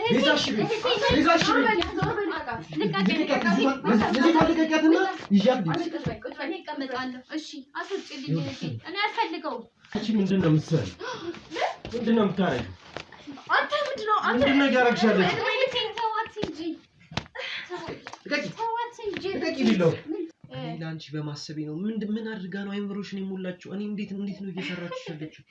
ቤዛ እሺ በይ ቤዛ እሺ በይ ልቀቂያትና ይዣት እቀመጣለሁ እሺ አስወጪልኝ እኔ አልፈልገውም እቺ ምንድነው የምትሰሪው ምንድነው የምታረጊው አንተ ምንድነው ምንድነው ያረግሻለሽ ልቀቂ ቢለው ላንቺ በማሰቤ ነው ምን አድርጋ ነው አይምሮሽን የሞላችሁ እኔ እንዴት ነው እየሰራችሁ ያለችው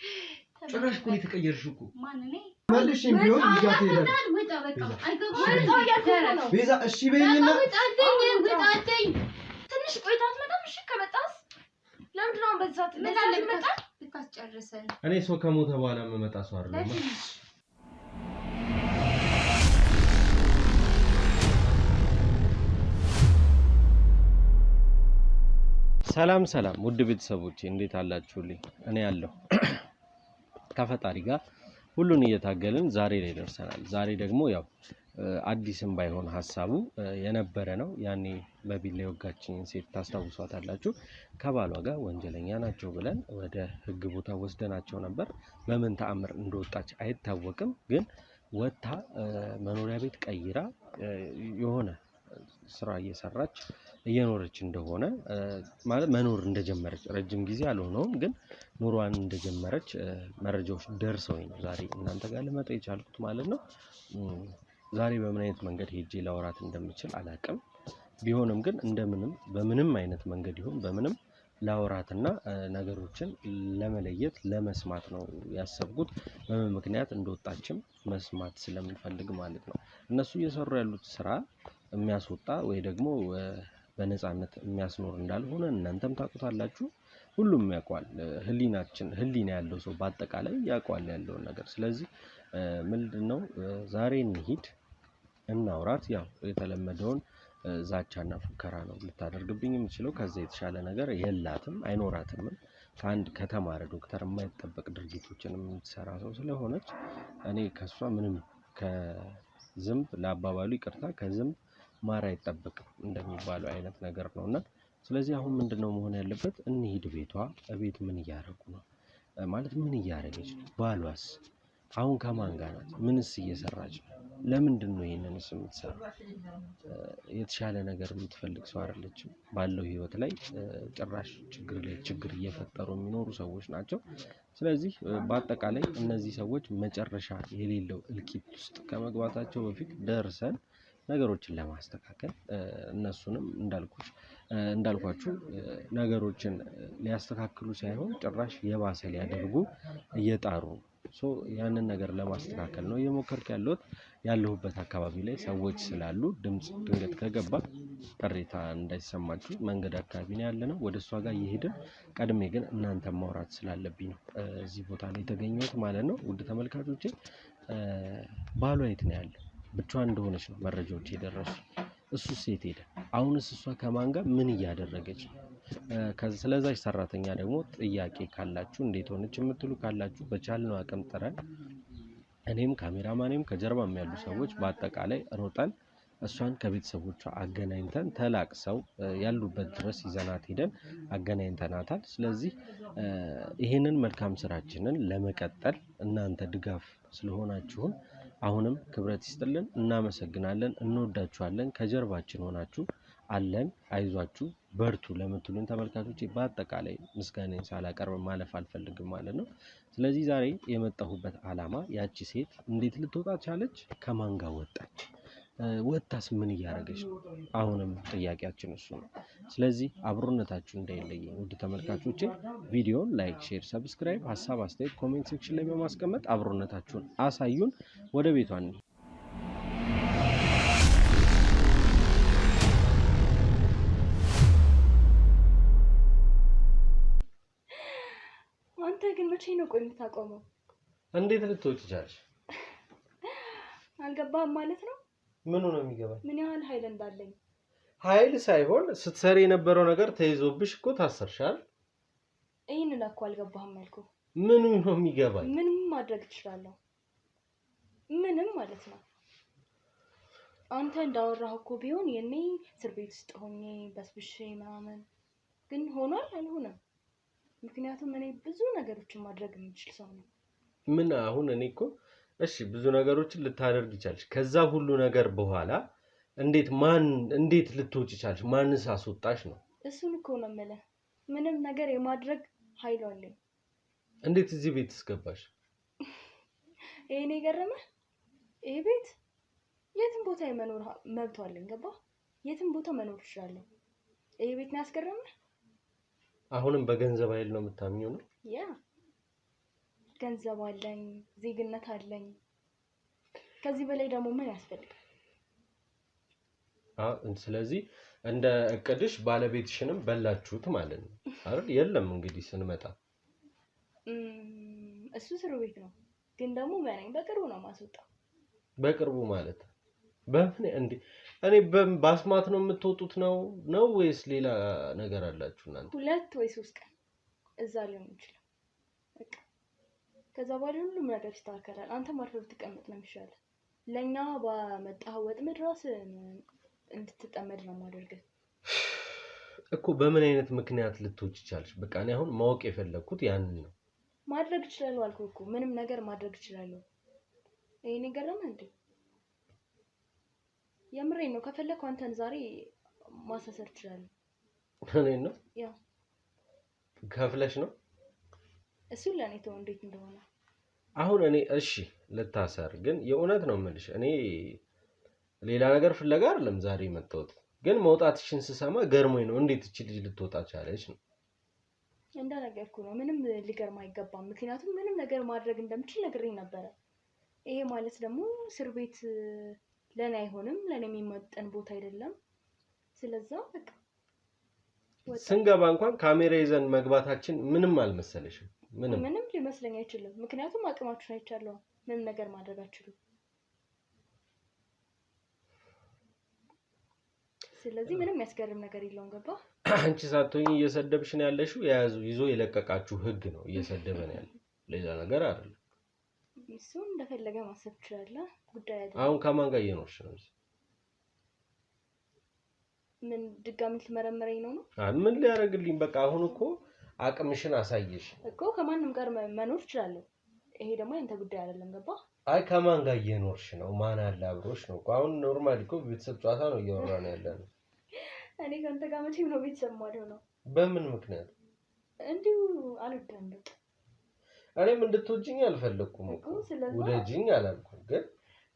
ጭራሽ እኮ የተቀየርሽው እኮ ማን ነኝ መልሽኝ ቢሆን ይዣት ሄዳል ወጣ በቃ አይገባም ቤዛ እሺ በይኝና ወጣልኝ ትንሽ ቆይታት መጣም እሺ ከመጣስ ለምን ነው በዛት ምን አለ መጣ ልታስጨርሰን እኔ ሰው ከሞተ በኋላ መመጣ ሰው አይደለም ሰላም ውድ ቤተሰቦቼ እንዴት አላችሁልኝ እኔ ያለው ከፈጣሪ ጋር ሁሉን እየታገልን ዛሬ ላይ ደርሰናል ዛሬ ደግሞ ያው አዲስም ባይሆን ሐሳቡ የነበረ ነው ያኔ በቢላ ወጋችን ሴት ታስታውሷታላችሁ ከባሏ ጋር ወንጀለኛ ናቸው ብለን ወደ ህግ ቦታ ወስደናቸው ነበር በምን ተአምር እንደወጣች አይታወቅም ግን ወጣ መኖሪያ ቤት ቀይራ የሆነ ስራ እየሰራች እየኖረች እንደሆነ ማለት መኖር እንደጀመረች ረጅም ጊዜ አልሆነውም ግን ኑሯን እንደጀመረች መረጃዎች ደርሰውኝ ነው ዛሬ እናንተ ጋር ልመጣ የቻልኩት ማለት ነው ዛሬ በምን አይነት መንገድ ሄጄ ላወራት እንደምችል አላቅም ቢሆንም ግን እንደምንም በምንም አይነት መንገድ ይሁን በምንም ላወራትና ነገሮችን ለመለየት ለመስማት ነው ያሰብኩት በምን ምክንያት እንደወጣችም መስማት ስለምፈልግ ማለት ነው እነሱ እየሰሩ ያሉት ስራ የሚያስወጣ ወይ ደግሞ በነፃነት የሚያስኖር እንዳልሆነ እናንተም ታውቁታላችሁ ሁሉም ያውቃል ህሊና ያለው ሰው በአጠቃላይ ያውቃል ያለው ነገር ስለዚህ ምንድነው ዛሬ እንሂድ እናውራት ያው የተለመደውን ዛቻና ፉከራ ነው ልታደርግብኝ የምችለው ከዛ የተሻለ ነገር የላትም አይኖራትም ከአንድ ከተማረ ዶክተር የማይጠበቅ ድርጊቶችን የምትሰራ ሰው ስለሆነች እኔ ከሷ ምንም ከዝምብ ለአባባሉ ይቅርታ ከዝምብ ማር አይጠበቅም እንደሚባለው አይነት ነገር ነውና ስለዚህ አሁን ምንድነው መሆን ያለበት እንሂድ ቤት ምን እያደረጉ ነው ማለት ምን እያደረገች ነው ባሏስ አሁን ከማን ጋር ናት ምንስ እየሰራች ነው ለምንድነው ይሄንንስ የምትሰራው የተሻለ ነገር የምትፈልግ ሰው አይደለችም ባለው ህይወት ላይ ጭራሽ ችግር እየፈጠሩ የሚኖሩ ሰዎች ናቸው ስለዚህ በአጠቃላይ እነዚህ ሰዎች መጨረሻ የሌለው እልቂት ውስጥ ከመግባታቸው በፊት ደርሰን ነገሮችን ለማስተካከል እነሱንም እንዳልኳችሁ ነገሮችን ሊያስተካክሉ ሳይሆን ጭራሽ የባሰ ሊያደርጉ እየጣሩ ያንን ነገር ለማስተካከል ነው እየሞከርኩ ያለሁበት አካባቢ ላይ ሰዎች ስላሉ ድምጽ ድንገት ከገባ ቅሬታ እንዳይሰማችሁ መንገድ አካባቢ ነው ያለነው ወደሷ ጋር እየሄድን ቀድሜ ግን እናንተ ማውራት ስላለብኝ ነው እዚህ ቦታ ላይ የተገኘሁት ማለት ነው ውድ ተመልካቾቼ ባሏ የት ነው ያለው ብቻዋን እንደሆነች ነው መረጃዎች የደረሱ እሱ ሴት ሄደ አሁንስ እሷ ከማን ጋር ምን እያደረገች ስለዛች ሰራተኛ ደግሞ ጥያቄ ካላችሁ እንዴት ሆነች የምትሉ ካላችሁ በቻልነው አቅም ጥረን እኔም ካሜራማኔም ከጀርባም ያሉ ሰዎች በአጠቃላይ ሮጠን እሷን ከቤተሰቦቿ አገናኝተን ተላቅሰው ያሉበት ድረስ ይዘናት ሄደን አገናኝተናታል ስለዚህ ይሄንን መልካም ስራችንን ለመቀጠል እናንተ ድጋፍ ስለሆናችሁን አሁንም ክብረት ይስጥልን እናመሰግናለን እንወዳችኋለን ከጀርባችን ሆናችሁ አለን አይዟችሁ በርቱ ለምትሉን ተመልካቾቼ በአጠቃላይ ምስጋናን ሳላቀርብ ማለፍ አልፈልግም ማለት ነው ስለዚህ ዛሬ የመጣሁበት አላማ ያቺ ሴት እንዴት ልትወጣ ቻለች ከማን ጋር ወጣስ ምን እያደረገች ነው አሁንም ጥያቄያችን እሱ ነው ስለዚህ አብሮነታችሁ እንዳይለየኝ ውድ ተመልካቾቼ ቪዲዮን ላይክ ሼር ሰብስክራይብ ሐሳብ አስተያየት ኮሜንት ሴክሽን ላይ በማስቀመጥ አብሮነታችሁን አሳዩን ወደ ቤቷን አንተ ግን መቼ ነው ቆይ የምታቆመው እንዴት ልትወጪ ቻልሽ አልገባህም ማለት ነው ምኑ ነው የሚገባኝ ምን ያህል ኃይል እንዳለኝ ኃይል ሳይሆን ስትሰሪ የነበረው ነገር ተይዞብሽ እኮ ታሰርሻል ይሄንን እኮ አልገባህም ያልኩ ምኑ ነው የሚገባኝ ምንም ማድረግ ትችላለህ ምንም ማለት ነው አንተ እንዳወራህ እኮ ቢሆን የኔ እስር ቤት ውስጥ ሆኜ በስብሼ ምናምን ግን ሆኗል አልሆነም ምክንያቱም እኔ ብዙ ነገሮችን ማድረግ የምችል ሰው ነኝ ምን አሁን እኔ እኮ እሺ ብዙ ነገሮችን ልታደርግ ይቻልሽ። ከዛ ሁሉ ነገር በኋላ እንዴት ልትወጪ ቻልሽ? ማንስ አስወጣሽ ነው? እሱን እኮ ነው የምልህ። ምንም ነገር የማድረግ ኃይሉ አለኝ። እንዴት እዚህ ቤት እስገባሽ? ይሄን የገረመህ? ይሄ ቤት የትም ቦታ የመኖር መብት አለኝ። ገባ? የትም ቦታ መኖር እችላለሁ። ይሄ ቤት ነው ያስገረመህ? አሁንም በገንዘብ ኃይል ነው የምታምኚው ነው? ያ ገንዘብ አለኝ፣ ዜግነት አለኝ። ከዚህ በላይ ደግሞ ምን ያስፈልጋል? ስለዚህ እንደ እቅድሽ ባለቤትሽንም በላችሁት ማለት ነው አይደል? የለም እንግዲህ ስንመጣ እሱ እስር ቤት ነው፣ ግን ደግሞ በቅርቡ ነው ማስወጣው። በቅርቡ ማለት በምን እንዴ? እኔ በአስማት ነው የምትወጡት ነው ወይስ ሌላ ነገር አላችሁ እናንተ? 2 ወይ 3 ቀን እዛ ሊሆን ይችላል። በቃ ከዛ በኋላ ሁሉም ነገር ይስተካከላል። አንተም አርፈህ ብትቀመጥ ነው የሚሻለው። ለኛ ባመጣህ ወጥመድ ራስህን እንድትጠመድ ነው የማደርገው እኮ። በምን አይነት ምክንያት ልትወጪ ቻልሽ? በቃ እኔ አሁን ማወቅ የፈለኩት ያንን ነው። ማድረግ እችላለሁ አልኩህ እኮ። ምንም ነገር ማድረግ እችላለሁ። ይሄን ገረመህ እንዴ? የምሬን ነው። ከፈለኩ አንተን ዛሬ ማሳሰር እችላለሁ። እኔን ነው? ያው ከፍለሽ ነው? እሱን ለኔ ተው እንዴት እንደሆነ። አሁን እኔ እሺ ልታሰር፣ ግን የእውነት ነው የምልሽ። እኔ ሌላ ነገር ፍለጋ አይደለም ዛሬ የመጣሁት፣ ግን መውጣትሽን ስሰማ ገርሞኝ ነው። እንዴት እቺ ልጅ ልትወጣ ቻለች ነው? እንደነገርኩህ ነው። ምንም ሊገርም አይገባም። ምክንያቱም ምንም ነገር ማድረግ እንደምችል ነግሬኝ ነበረ። ይሄ ማለት ደግሞ እስር ቤት ለኔ አይሆንም፣ ለኔ የሚመጠን ቦታ አይደለም። ስለዛ በቃ ስንገባ እንኳን ካሜራ ይዘን መግባታችን ምንም አልመሰለሽም? ምንም ሊመስለኝ አይችልም። ምክንያቱም አቅማችሁን አይቻለሁ። ምንም ነገር ማድረግ አትችሉም። ስለዚህ ምንም ያስገርም ነገር የለውም። ገባ? አንቺ ሳትሆኚ እየሰደብሽ ነው ያለሽው። ይዞ የለቀቃችሁ ህግ ነው እየሰደበ ነው ያለው፣ ሌላ ነገር አይደለም። እሱ እንደፈለገ ማሰብ ትችላለህ። ጉዳይ አይደለም። አሁን ከማን ጋር እየኖርሽ ነው? ምን ድጋሚ ልትመረምረኝ ነው? ምን ሊያደርግልኝ? በቃ አሁን እኮ አቅምሽን አሳየሽ እኮ። ከማንም ጋር መኖር እችላለሁ። ይሄ ደግሞ ያንተ ጉዳይ አይደለም። ገባ? አይ ከማን ጋር እየኖርሽ ነው? ማን አለ አብሮሽ ነው? አሁን ኖርማሊ እኮ ቤተሰብ ጨዋታ ነው እያወራን ያለነው። እኔ ከአንተ ጋር መቼም ነው ቤተሰብ ማለት ነው። በምን ምክንያት? እንዲሁ አልወደም። በቃ እኔም እንድትወጂኝ አልፈለኩም እኮ። ውደጂኝ አላልኩም፣ ግን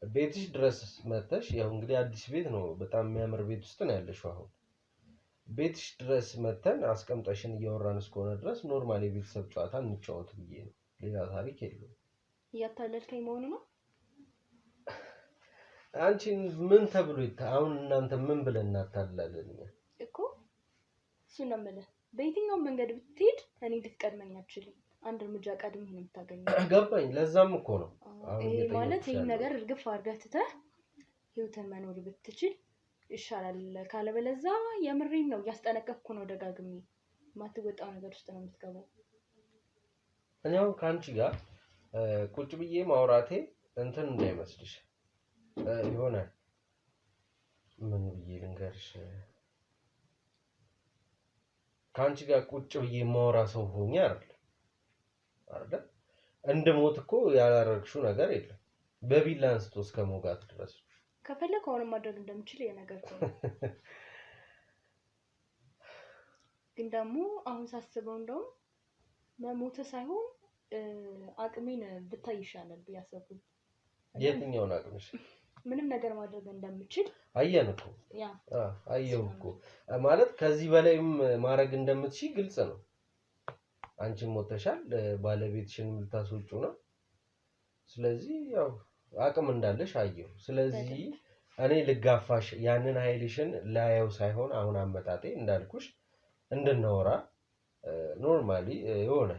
ቤትሽ ድረስ መተሽ፣ ያው እንግዲህ አዲስ ቤት ነው፣ በጣም የሚያምር ቤት ውስጥ ነው ያለሽው። አሁን ቤትሽ ድረስ መተን አስቀምጠሽን እያወራን እስከሆነ ድረስ ኖርማል የቤተሰብ ጨዋታ እንጫወት ብዬ ነው። ሌላ ታሪክ የለውም። እያታለልከኝ መሆኑ ነው። አንቺን ምን ተብሎ አሁን እናንተ ምን ብለን እናታላለን እኮ? እሱን ነው የምልህ። በየትኛውም መንገድ ብትሄድ እኔ ልትቀድመኝ አትችልም። አንድ እርምጃ ቀድመህ ነው የምታገኘው። ገባኝ። ለዛም እኮ ነው ይሄ ማለት ይሄን ነገር እርግፍ አድርገህ ትተህ ህይወትን መኖር ብትችል ይሻላል። ካለበለዛ የምሬን ነው፣ እያስጠነቀቅኩ ነው ደጋግሜ። የማትወጣው ነገር ውስጥ ነው የምትገባው። እኔ አሁን ከአንቺ ጋር ቁጭ ብዬ ማውራቴ እንትን እንዳይመስልሽ፣ የሆነ ምን ብዬ ልንገርሽ፣ ከአንቺ ጋር ቁጭ ብዬ ማውራ ሰው ሆኜ አይደል? እንድሞት እኮ ያላረግሽው ነገር የለም። በቢላ አንስቶ እስከ መውጋት ድረስ ከፈለክ አሁን ማድረግ እንደምችል የነገርኩህ ነው። ግን ደግሞ አሁን ሳስበው እንደውም መሞት ሳይሆን አቅሜን ብታይ ይሻላል ብዬ አሰብኩኝ። የትኛውን አቅምሽ? ምንም ነገር ማድረግ እንደምችል አየን እኮ። አየሁ እኮ ማለት ከዚህ በላይም ማድረግ እንደምትችይ ግልጽ ነው። አንቺም ሞተሻል፣ ባለቤትሽንም ልታስወጪው ነው። ስለዚህ ያው አቅም እንዳለሽ አየሁ። ስለዚህ እኔ ልጋፋሽ፣ ያንን ኃይልሽን ላየው ሳይሆን አሁን አመጣጤ እንዳልኩሽ እንድናወራ ኖርማሊ የሆነ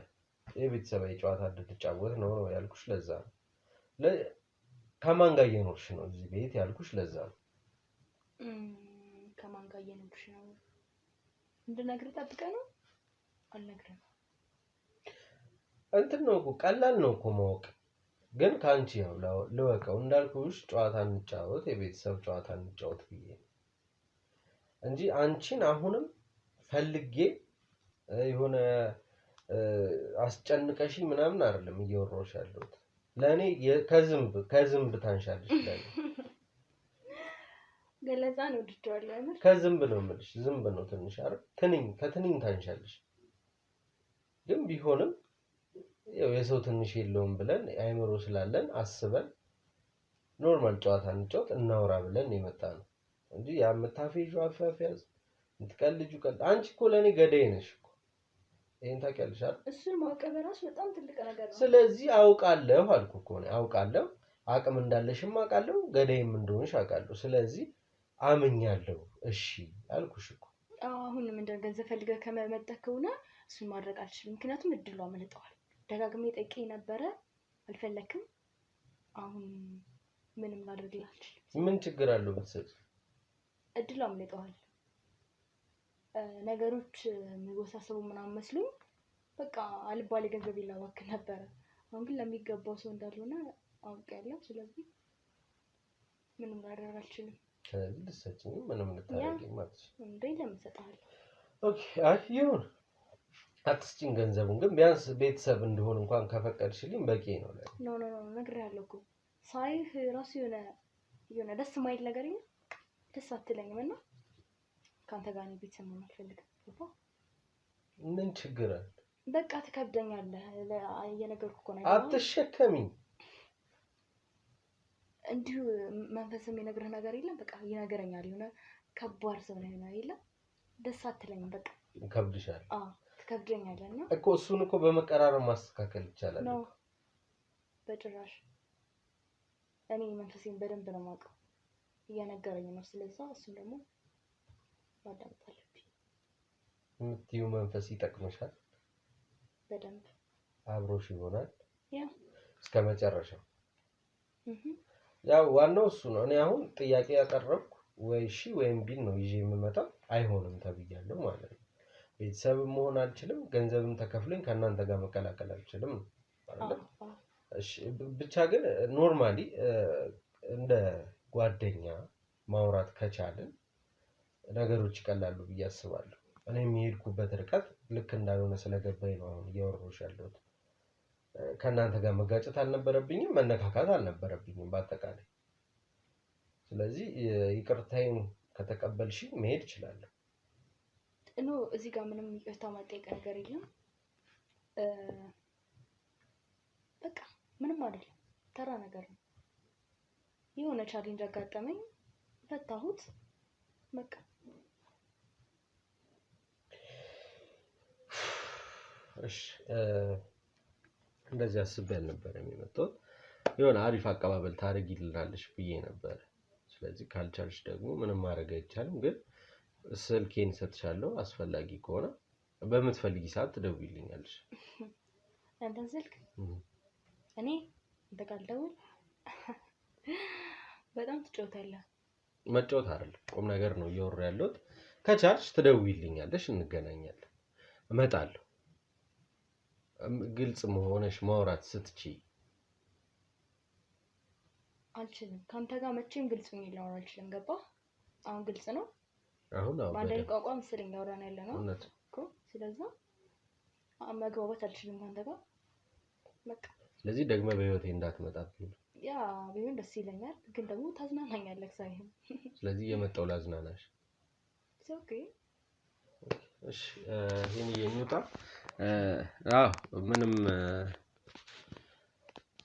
የቤተሰባዊ ጨዋታ እንድትጫወት ነው ያልኩሽ። ለዛ ነው። ከማን ጋር እየኖርሽ ነው እዚህ ቤት ያልኩሽ ለዛ ነው። ከማን ጋር እየኖርሽ ነው እንድነግርህ ጠብቀህ ነው? አልነግርህም። እንትን ነው እኮ ቀላል ነው እኮ ማወቅ። ግን ከአንቺ ያው ልወቀው እንዳልኩሽ ጨዋታ እንጫወት፣ የቤተሰብ ጨዋታ እንጫወት ብዬ እንጂ አንቺን አሁንም ፈልጌ የሆነ አስጨንቀሽኝ ምናምን አይደለም እያወራሁሽ ያለሁት። ለኔ ከዝንብ ታንሻለሽ ለኔ ገለጻ ነው ድርቷል አይደል? ከዝንብ ነው የምልሽ ዝንብ ነው ትንሽ አይደል ከትንኝ ታንሻለሽ ግን ቢሆንም ያው የሰው ትንሽ የለውም ብለን አይምሮ ስላለን አስበን ኖርማል ጨዋታ እንጫወት እናውራ ብለን የመጣ ነው እንጂ ያምታፈይው አፋፊያዝ እንትቀልጁ አንቺ እኮ ለኔ ገዳይ ነሽ እኮ ይሄን ታውቂያለሽ አይደል? እሱን ማወቅ በራሱ በጣም ትልቅ ነገር ነው። ስለዚህ አውቃለሁ አልኩ እኮ ነው አውቃለሁ አቅም እንዳለሽም አውቃለሁ ገዳይም እንደሆንሽ አውቃለሁ ስለዚህ አምኛለሁ እሺ አልኩሽ እኮ አሁን ምን ገንዘብ ፈልገህ ከመመጣከውና እሱን ማድረግ አልችልም ምክንያቱም እድሉ አመልጠዋል ደጋግሜ ጠይቄ ነበረ አልፈለክም አሁን ምንም ላድርግልህ አልችልም ምን ችግር አለው ብትሰጥ እድሉ አመልጠዋል ነገሮች የሚወሳሰቡ ምናምን መስሎኝ በቃ አልባሌ ገንዘብ ይላዋክ ነበር አሁን ግን ለሚገባው ሰው እንዳልሆነ አውቄያለሁ ስለዚህ ምንም ላደርግ አልችልም ስለዚህ ልትሰጪኝ ምንም ልታደርጊ ማለት ነው እንዴ ለምን ሰጣለሁ ኦኬ አይሁን አትስጪኝ ገንዘቡን ግን ቢያንስ ቤተሰብ እንደሆን እንኳን ከፈቀድሽልኝ በቂ ነው ለኔ ኖ ነግሬሃለሁ እኮ ሳይህ ራሱ የሆነ ደስ ማይል ነገር ነው ደስ አትለኝም እና ካንተ ጋር ነው ቤተሰብ መሆን አልፈልግም ምን ችግር አለ በቃ ተከብደኛለህ እየነገርኩ እኮ ነው አትሸከሚኝ እንዲሁ መንፈስም የነገርህ ነገር የለም በቃ ይነገረኛል የሆነ ከባድ ሰው ነው አይደል ደስ አትለኝም በቃ ከብድሻል ተከብደኛለህና እኮ እሱን እኮ በመቀራረብ ማስተካከል ይቻላል ነው በጭራሽ እኔ መንፈሴን በደንብ ነው የማውቀው እየነገረኝ ነው ስለዚህ እሱን ደግሞ ማዳመጥ አለብኝ የምትይው መንፈስ ይጠቅምሻል በደንብ አብሮሽ ይሆናል ያ እስከመጨረሻው ያው ዋናው እሱ ነው እኔ አሁን ጥያቄ ያቀረብኩ ወይ እሺ ወይም ቢል ነው ይዤ የምመጣው አይሆንም ተብያለሁ ማለት ነው ቤተሰብም መሆን አልችልም ገንዘብም ተከፍለኝ ከናንተ ጋር መቀላቀል አልችልም አይደል እሺ ብቻ ግን ኖርማሊ እንደ ጓደኛ ማውራት ከቻልን ነገሮች ይቀላሉ ብዬ አስባለሁ እኔ የሚሄድኩበት ርቀት ልክ እንዳልሆነ ስለገባኝ ነው አሁን እያወራሁሽ ያለሁት ከናንተ ጋር መጋጨት አልነበረብኝም መነካካት አልነበረብኝም በአጠቃላይ ስለዚህ ይቅርታዬን ከተቀበልሽኝ መሄድ እችላለሁ ኖ እዚህ ጋር ምንም ይቅርታ ማጠየቅ ነገር የለም በቃ ምንም አይደለም ተራ ነገር ነው የሆነ ቻሌንጅ አጋጠመኝ ፈታሁት በቃ እሺ እንደዚህ አስቤ አልነበረም የመጣሁት የሆነ አሪፍ አቀባበል ታደርጊልናለሽ ብዬ ነበር ስለዚህ ካልቻልሽ ደግሞ ምንም ማድረግ አይቻልም ግን ስልኬን ሰጥቻለሁ አስፈላጊ ከሆነ በመትፈልጊ ሰዓት ትደውይልኛለሽ አንተን ስልክ እኔ እንደቃልደው በጣም ትጫወታለህ መጫወት አይደለም ቁም ነገር ነው እያወራ ያለሁት ከቻልሽ ትደውይልኛለሽ እንገናኛለን እመጣለሁ ግልጽ መሆንሽ ማውራት ስትችይ አልችልም ካንተ ጋር መቼም ግልጽ ሆኜ ላወራ አልችልም ገባህ አሁን ግልጽ ነው አሁን ባንደኝ ቋቋም ስለኝ ያወራን ያለ ነው እውነት እኮ ስለዚህ መግባባት አልችልም ካንተ ጋር በቃ ስለዚህ ደግሞ በህይወቴ እንዳትመጣብኝ ያ ቢሆን ደስ ይለኛል ግን ደግሞ ታዝናናኛለህ ሳይሆን ስለዚህ የመጣው ላዝናናሽ ኦኬ እሺ ይሄን የሚወጣ ምንም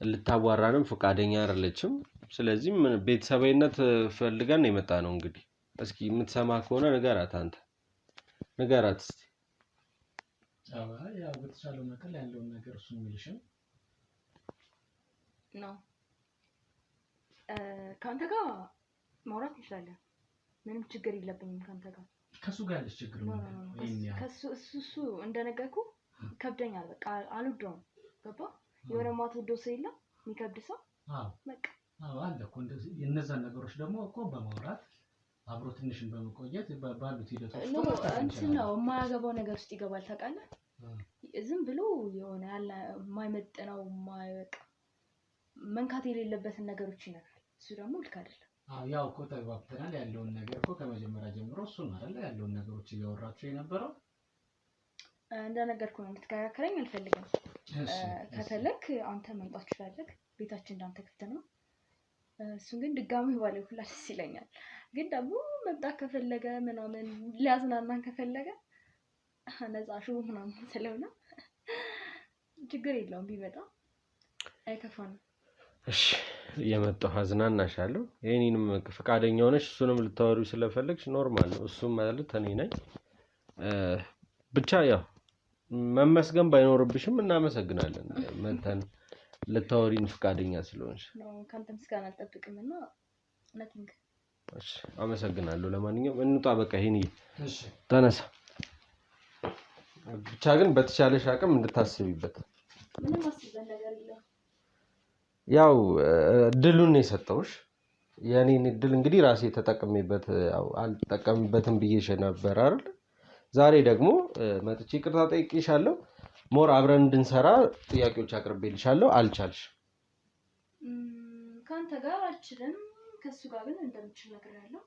ልታዋራንም ፈቃደኛ አይደለችም ስለዚህ ምን ቤተሰባዊነት ፈልገን የመጣ ነው እንግዲህ እስኪ የምትሰማ ከሆነ ንገራት አንተ ንገራት እስቲ ያው በተቻለው መጠን ያለውን ነገር እሱ የሚልሽን ነው ካንተ ጋር ማውራት እንችላለን ምንም ችግር የለብኝም ካንተ ጋር ከሱ ጋር ያለሽ ችግር ነው ከሱ እንደነገርኩ ከብደኛል በቃ አልወደውም ገባ የሆነ ማትወደው ሰው የለም የሚከብድ ሰው በቃ አለ እኮ እንደዚህ የነዛን ነገሮች ደግሞ እኮ በማውራት አብሮ ትንሽን በመቆየት ባሉት ሂደቶች ነው እንትን ነው የማያገባው ነገር ውስጥ ይገባል ታውቃለህ ዝም ብሎ የሆነ ያለ የማይመጥነው መንካት የሌለበትን ነገሮች ይነካል እሱ ደግሞ ልክ አይደለም ያው እኮ ተግባብተናል ያለውን ነገር እኮ ከመጀመሪያ ጀምሮ እሱ ነው አይደል ያለውን ነገሮች እያወራችሁ የነበረው እንደነገርኩ ነው እንድትከራከረኝ አልፈልግም ከፈለክ አንተ መምጣት ትችላለህ። ቤታችን እንዳንተ ክፍት ነው። እሱን ግን ድጋሚ ባለው ሁላ ደስ ይለኛል። ግን ደግሞ መምጣት ከፈለገ ምናምን ሊያዝናናን ከፈለገ ነፃ ሹ ምናምን ስለሆነ ችግር የለውም ቢመጣ አይከፋንም። እሺ የመጣው አዝናናሻለሁ። የኔንም ፈቃደኛ ሆነሽ እሱንም ልታወሪው ስለፈለግሽ ኖርማል ነው። እሱም ማለት እኔ ነኝ። ብቻ ያው መመስገን ባይኖርብሽም እናመሰግናለን መተን ልታወሪን ፈቃደኛ ስለሆንሽ ነው። ካንተ ምስጋና አልጠብቅምና ነቲንግ። እሺ አመሰግናለሁ። ለማንኛውም እንውጣ በቃ። ይሄን እሺ ተነሳ። ብቻ ግን በተቻለሽ አቅም እንድታስቢበት። ምንም አስበን ነገር የለም። ያው ድሉን ነው የሰጠውሽ። የኔን ድል እንግዲህ ራሴ ተጠቅሜበት ያው አልተጠቀምበትም ብዬሽ ነበር አይደል? ዛሬ ደግሞ መጥቼ ይቅርታ ጠይቄሻለሁ። ሞር አብረን እንድንሰራ ጥያቄዎች አቅርቤልሻለሁ። አልቻልሽ። ካንተ ጋር አልችልም፣ ከሱ ጋር ግን እንደምችል ነግሬያለሁ።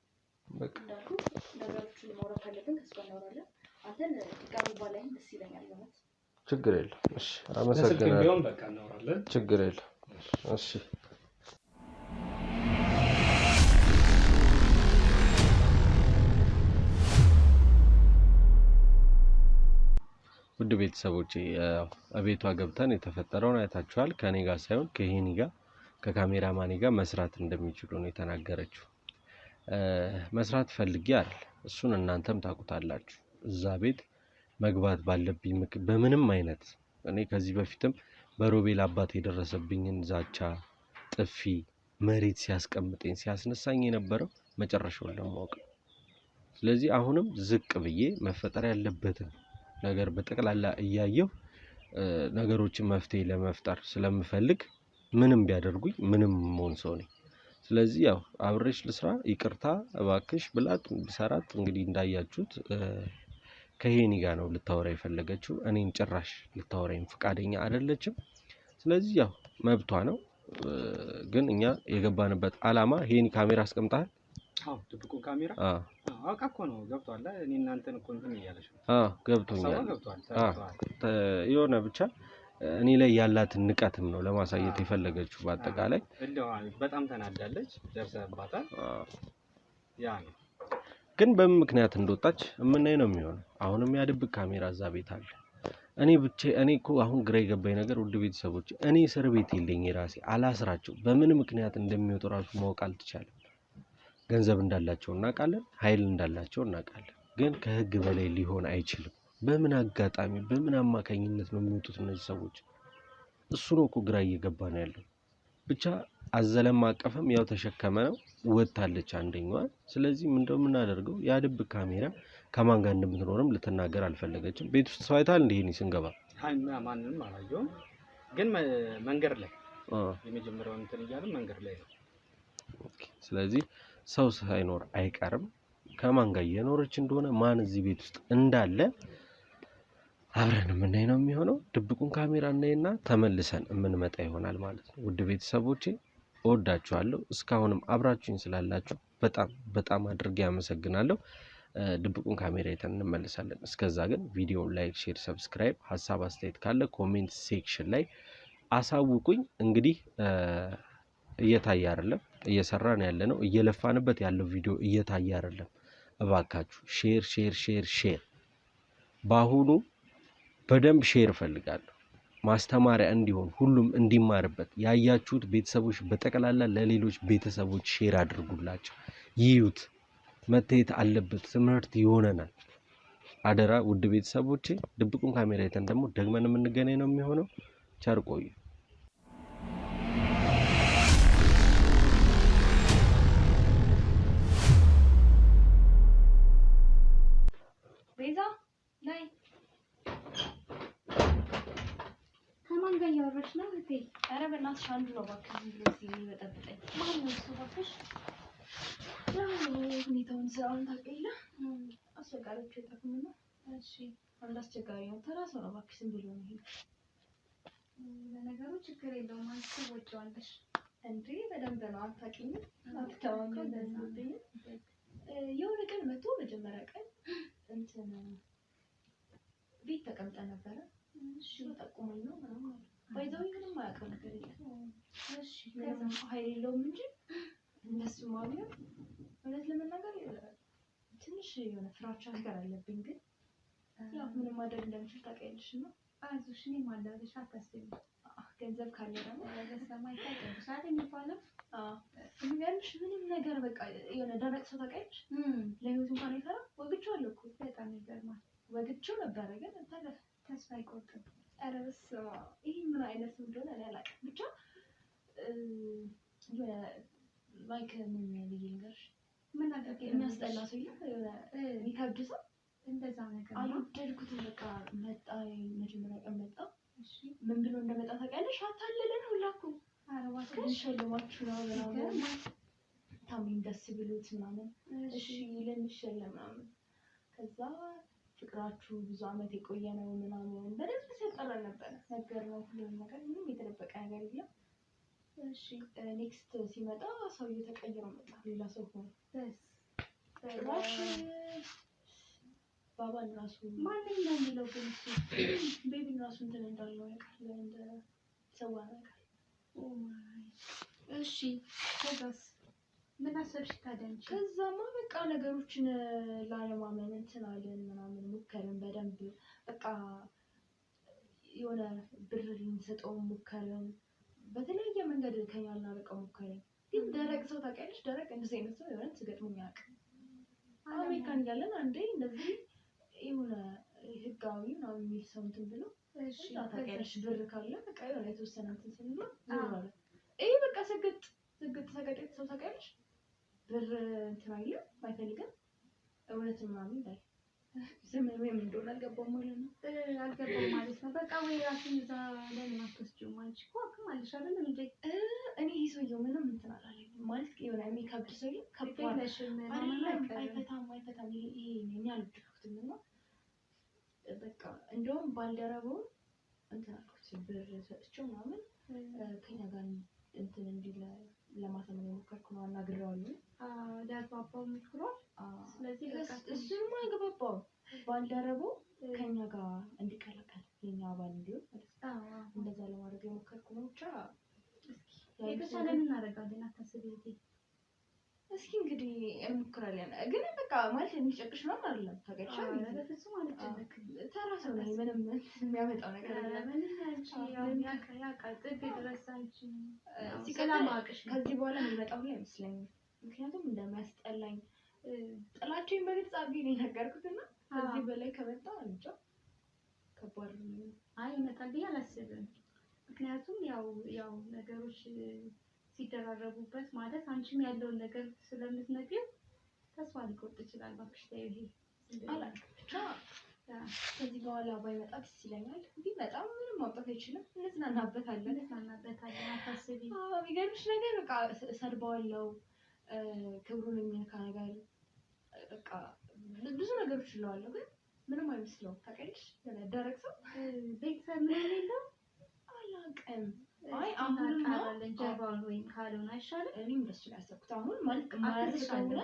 በቃ እንዳልኩ ነገሮችን ማውራት ካለብን ከሱ ጋር እናወራለን። አንተን ድጋሚ ባላይም ደስ ይለኛል ማለት። ችግር የለም። እሺ አመሰግናለሁ። ቢሆን በቃ እናወራለን። ችግር የለም። እሺ ውድ ቤተሰቦቼ አቤቷ ገብተን የተፈጠረውን አይታችኋል። ከኔ ጋር ሳይሆን ከሄኒ ጋር ከካሜራማኔ ጋር መስራት እንደሚችሉ ነው የተናገረችው። መስራት ፈልጌ አይደል፣ እሱን እናንተም ታውቁታላችሁ። እዛ ቤት መግባት ባለብኝ በምንም አይነት እኔ ከዚህ በፊትም በሮቤል አባት የደረሰብኝን ዛቻ፣ ጥፊ፣ መሬት ሲያስቀምጠኝ ሲያስነሳኝ የነበረው መጨረሻውን ለማወቅ። ስለዚህ አሁንም ዝቅ ብዬ መፈጠር ያለበትን ነገር በጠቅላላ እያየሁ ነገሮችን መፍትሄ ለመፍጠር ስለምፈልግ ምንም ቢያደርጉኝ ምንም መሆን ሰው ነኝ። ስለዚህ ያው አብሬሽ ልስራ ይቅርታ እባክሽ ብላት ሰራት። እንግዲህ እንዳያችሁት ከሄኒ ጋር ነው ልታወራ የፈለገችው። እኔን ጭራሽ ልታወራኝ ፈቃደኛ አይደለችም። ስለዚህ ያው መብቷ ነው። ግን እኛ የገባንበት አላማ ሄኒ ካሜራ አስቀምጣል። አዎ ድብቁ ካሜራ አውቃ እኮ ነው ገብቷል። እኔ እናንተን እኮ እንትን እያለሽ ነው። ገብቶኛል። የሆነ ብቻ እኔ ላይ ያላትን ንቀትም ነው ለማሳየት የፈለገችው። በአጠቃላይ በጣም ተናዳለች፣ ደርሰባታል። ያ ነው ግን በምን ምክንያት እንደወጣች የምናይ ነው የሚሆነው። አሁንም ያድብቅ ካሜራ እዛ ቤት አለ። እኔ እኮ አሁን ግራ የገባኝ ነገር ውድ ቤተሰቦች፣ እኔ እስር ቤት የለኝ የራሴ አላስራቸው። በምን ምክንያት እንደሚወጡ ራሱ ማወቅ አልተቻለም። ገንዘብ እንዳላቸው እናውቃለን፣ ኃይል እንዳላቸው እናውቃለን። ግን ከህግ በላይ ሊሆን አይችልም። በምን አጋጣሚ በምን አማካኝነት ነው የሚወጡት እነዚህ ሰዎች? እሱ ነው እኮ ግራ እየገባ ነው ያለው። ብቻ አዘለም አቀፈም ያው ተሸከመ ነው ወጣለች አንደኛዋ። ስለዚህ ምንድነው የምናደርገው? ያድብቅ ካሜራ ከማን ጋር እንደምትኖርም ልትናገር አልፈለገችም። ቤት ውስጥ ሰው አይታል እንደ ይሄን ስንገባ ማንንም አላየሁም። ግን መንገድ ላይ የመጀመሪያው እንትን እያልን መንገድ ላይ ነው። ኦኬ ስለዚህ ሰው ሳይኖር አይቀርም። ከማን ጋር እየኖረች እንደሆነ ማን እዚህ ቤት ውስጥ እንዳለ አብረን የምናይ ነው የሚሆነው። ድብቁን ካሜራ እናይና ተመልሰን የምንመጣ ይሆናል ማለት ነው። ውድ ቤተሰቦቼ እወዳችኋለሁ። እስካሁንም አብራችሁኝ ስላላችሁ በጣም አድርጌ አመሰግናለሁ። ድብቁን ካሜራ አይተን እንመለሳለን። እስከዛ ግን ቪዲዮ ላይክ፣ ሼር፣ ሰብስክራይብ፣ ሀሳብ አስተያየት ካለ ኮሜንት ሴክሽን ላይ አሳውቁኝ። እንግዲህ እየታየ አይደለም፣ እየሰራን ያለ ነው፣ እየለፋንበት ያለው ቪዲዮ እየታየ አይደለም። እባካችሁ ሼር በአሁኑ በደንብ ሼር እፈልጋለሁ። ማስተማሪያ እንዲሆን ሁሉም እንዲማርበት ያያችሁት ቤተሰቦች በጠቅላላ ለሌሎች ቤተሰቦች ሼር አድርጉላቸው። ይዩት፣ መታየት አለበት፣ ትምህርት ይሆነናል። አደራ ውድ ቤተሰቦቼ። ድብቁን ካሜራ አይተን ደግሞ ደግመን የምንገናኝ ነው የሚሆነው። ቸር ቆዩ። ቤዛ ላይ ከማን ጋር እያወራች ነው እህቴ? ኧረ በእናትሽ አንዱ ነው እባክህ የሚበጠብጠኝ። ማን ነው እሱ እባክሽ? ሁኔታውን ስራውን ታውቂያለሽ። አስቸጋሪዎች አይጠፉምና። እሺ አንድ አስቸጋሪ ነው። ተራ ሰው ነው እባክሽ፣ ዝም ብሎ ነው ይሄ። ለነገሩ ችግር የለውም። አንቺ ትወጪዋለሽ እንዴ? በደንብ ነው። አታውቂኝም? አትተዋወቂም? የሆነ ቀን መጥቶ መጀመሪያ ቀን እንትን ቤት ተቀምጠን ነበረ። እሺ ጠቁመኝ ነው ምናምን ባይዘው ምንም አያውቀው ነገር የለም። እሺ ምንም ኃይል የለውም እንጂ እነሱ ማለት እውነት ለመናገር ትንሽ የሆነ ፍራቻ ነገር አለብኝ። ግን ያው ምንም ማድረግ እንደምችል ታውቂያለሽ እና አይዞሽ እኔም አለሁልሽ አታስቢ። ገንዘብ ካለ ደግሞ በሰማይ ታውቂያለሽ የሚባለው የሚገርምሽ ምንም ነገር በቃ የሆነ ደረቅ ሰው ታውቂያለሽ ለህይወቱ እንኳን አይፈራም። ወግቼዋለሁ እኮ በጣም ይገርማል። ወግቼው ነበረ ግን ታለፈ። ተስፋ አይቆርጥም። ኧረ በስመ አብ ይሄ ምን አይነት እንደሆነ እኔ አላውቅም። ብቻ ላይክ ምን ብዬ ልንገርሽ ምን አድርጌ የሚያስጠላ ሰው የሆነ የሚከብድ ሰው እንደዛ ነገር አልወደድኩትም። በቃ መጣ መጀመሪያ ቀን መጣ። እሺ ምን ብሎ እንደመጣ ታውቂያለሽ? አታለለን ሁላ እኮ አረባክሽ ሸልማችሁ ነው ምናምን ታሚም ደስ ብሎት ምናምን እሺ ልንሸለም ምናምን ከዛ ፍቅራችሁ ብዙ አመት የቆየ ነው ምናምን በደንብ ሲያጠራን ነበረ ነገር ነው ሁሉም ነገር ምንም የተደበቀ ነገር የለም። እሺ ኔክስት ሲመጣ ሰውዬው ተቀይሮ መጣ። ሌላ ሰው ሆነ። ጭራሽ ባባን ራሱ ማንም ነው የሚለው ግን እሱ ቤቢን ራሱ እንትን እንዳለው ያውቃል እንደ ሰው ያውቃል። ኦ ማይ እሺ ከዛስ ምን አሰብሽ ታዲያ አንቺ? ከዛማ በቃ ነገሮችን ላለማመን እንትን አለን ምናምን ሞከርን በደንብ በቃ የሆነ ብር ልንሰጠው ሞከርን። በተለያየ መንገድ ከኛ ልናርቀው ሞከርን። ግን ደረቅ ሰው ታውቂያለሽ? ደረቅ እንደዚህ አይነት ሰው የሆነ ትገጥሞኝ አያውቅም። አሜሪካን እያለን አንዴ እንደዚህ የሆነ ህጋዊ ምናምን የሚል ሰው እንትን ብሎ እሺ ታውቂያለሽ? ብር ካለ በቃ የሆነ የተወሰነ እንትን ስንል ዞር አለ። ይሄ በቃ ስግጥ ሰገጤት ሰው ታውቂያለሽ? ብር እንትን አይልም አይፈልግም። እውነት ምናምን ይላል። ዘመን ወይም እንደሆነ አልገባም ማለት ነው። አልገባም ማለት ነው። በቃ ወይ ራስን እዛ ለምን አትወስጂውም? አንቺ እኮ አቅም አለሽ አይደለም እንዴ? እኔ ይሄ ሰውዬው ምንም እንትን አላለኝ ማለት የሆነ የሚከብድ ሰውዬው ከባድ አይፈታም። ይሄ እኔ አልወደድኩትም እና በቃ እንደውም ባልደረባውን እንትን አልኩት ብር ሰጥቼው ምናምን ከኛ ጋር እንትን እንዲህ ለማሳመን የሞከርኩ ነው። አናግሬዋለሁ። ሊያግባባው ሞክሯል። ስለዚህ እሱማ አግባባው ባልደረባው ከኛ ጋር እንዲቀላቀል የኛ አባል እንዲሆን ማለት ነው። እንደዛ ለማድረግ የሞከርኩ ነው። ብቻ የተሻለ ምን እናደርጋለን? አታስቢ እህቴ። እስኪ እንግዲህ እንሞክራለን። ግን በቃ ማለት የሚጨቅሽ ነው አይደለም ታውቂያለሽ? በፍጹም አልጨነቅም። ተራ ሰው ነኝ። ምንም የሚያመጣው ነገር ከዚህ በኋላ የሚመጣው ላይ አይመስለኝም። ምክንያቱም እንደሚያስጠላኝ ጥላቸውን በግልጽ አድርጌ ነው የነገርኩት እና ከዚህ በላይ ከመጣ እንጃ ከባድ ነው። አይ ይመጣል ብዬ አላስብም። ምክንያቱም ያው ነገሮች ሲደራረቡበት ማለት አንቺም ያለውን ነገር ስለምትነግሪው ተስፋ ሊቆርጥ ይችላል። እባክሽ ተይው። ይሄ አላውቅም ብቻ ከዚህ በኋላ ባይመጣ ደስ ይለኛል። ቢመጣም ምንም ማውጣት አይችልም። እንዝናናበታለን። አታስቢ። የሚገርምሽ ነገር በቃ እሰድበዋለሁ። ክብሩን የሚነካ ነገር በቃ ብዙ ነገሮች እለዋለሁ። ግን ምንም አይመስለውም። ታውቂያለሽ? ደረቅ ሰው ቤተሰብ ምንም የለውም። አላውቅም። አይ አሁን እናቃለን ጀርባውን ወይም ካልሆነ አይሻልም? እኔም እንደሱ ነው ያሰብኩት። አሁን ማለት ማርስ ከሆነ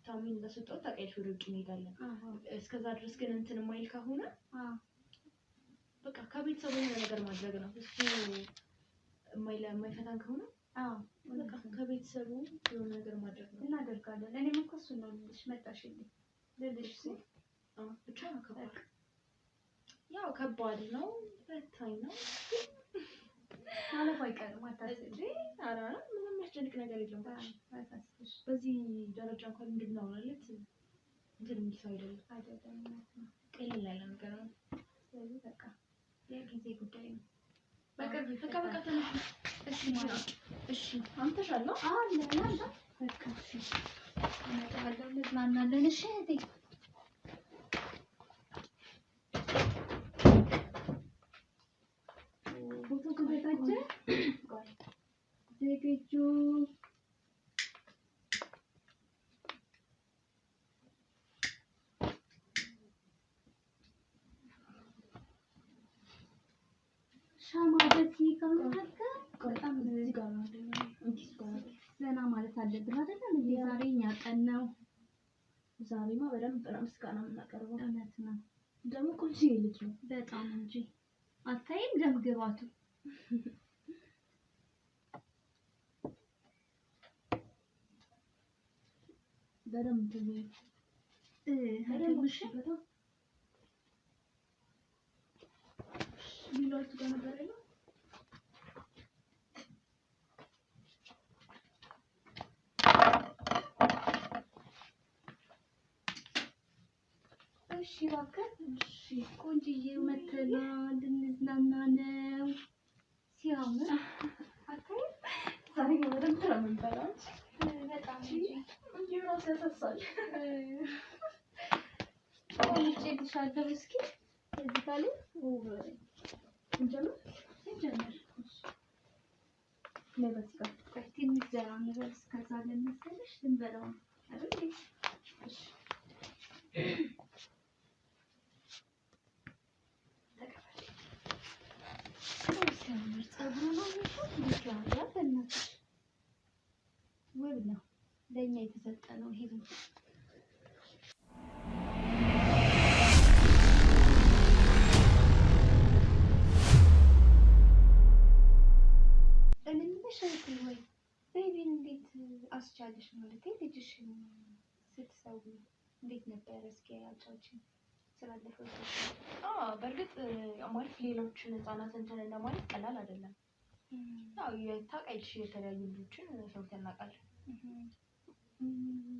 ታሚን እንደሰጠው ታውቂያለሽ ወደ ውጭ እንሄዳለን። እስከዛ ድረስ ግን እንትን የማይል ከሆነ በቃ ከቤተሰቡ የሆነ ነገር ማድረግ ነው። እሱ የማይፈታን ከሆነ በቃ ከቤተሰቡ የሆነ ነገር ማድረግ ነው። እናደርጋለን። እኔም እኮ እሱን ነው ልልሽ መጣሽልኝ ልልሽ ሲል ብቻ ነው ከባድ ያው ከባድ ነው። ፈታኝ ነው ማለት አይቀርም። አታስቢ። ኧረ ምንም የሚያስጨንቅ ነገር የለም። በዚህ ደረጃ እንኳን እንድናው ማለት እንትን የሚል ሰው አይደለም። ቀለል ያለ ነገር ነው። ስለዚህ በቃ የጊዜ ጉዳይ ነው። በቃ ተነሽ። እሺ አምተሻል ነው? ለማንዳ በቃ እሺ እንመጣለን፣ እንዝናናለን። እሺ እህቴ ፎቶ ተዘጋጀ? ዝግጁ? ሻማ በዚህ በጣም እዚህ ጋር ነው ዘና ማለት አለብን አይደለም? ዛሬ እኛ ቀን ነው። ዛሬማ በደንብ ምስጋና የምናቀርበው እውነት ነው። ደግሞ ቆንጆ ልጅ ነው በጣም እንጂ አታይም ደምግባቱ በደንብ ሀደምሽ በጣም ቢሏት ጋር ነበር አይደል እሺ እባክህ እሺ ቆንጆዬ መተናል እንዝናና ነው ሲያምር አታይ ዛሬ በደንብ ነው የምንበላው በጣም እንጂ ራስ ያሳሳል ቆንጆ ልሻለሁ እስኪ እዚህ ጋር እንጀምር ለበስ ጋር ትንሽ ዘራ እንበል እስከዛ ለመሰለሽ ልንበላው አይደል እሺ ነው ለኛ የተሰጠ ነው ይሄ ወይ ቤቢን እንዴት አስቻለሽ ማለት ልጅሽ ስትሰው እንዴት ነበር እስኪ ያጫውችን ስላለፈው በእርግጥ ማለት ሌሎችን ህፃናት እንትን እንደማለት ቀላል አይደለም ያው የታውቂያለሽ የተለያዩ ልጆችን ሰው ተናቃለን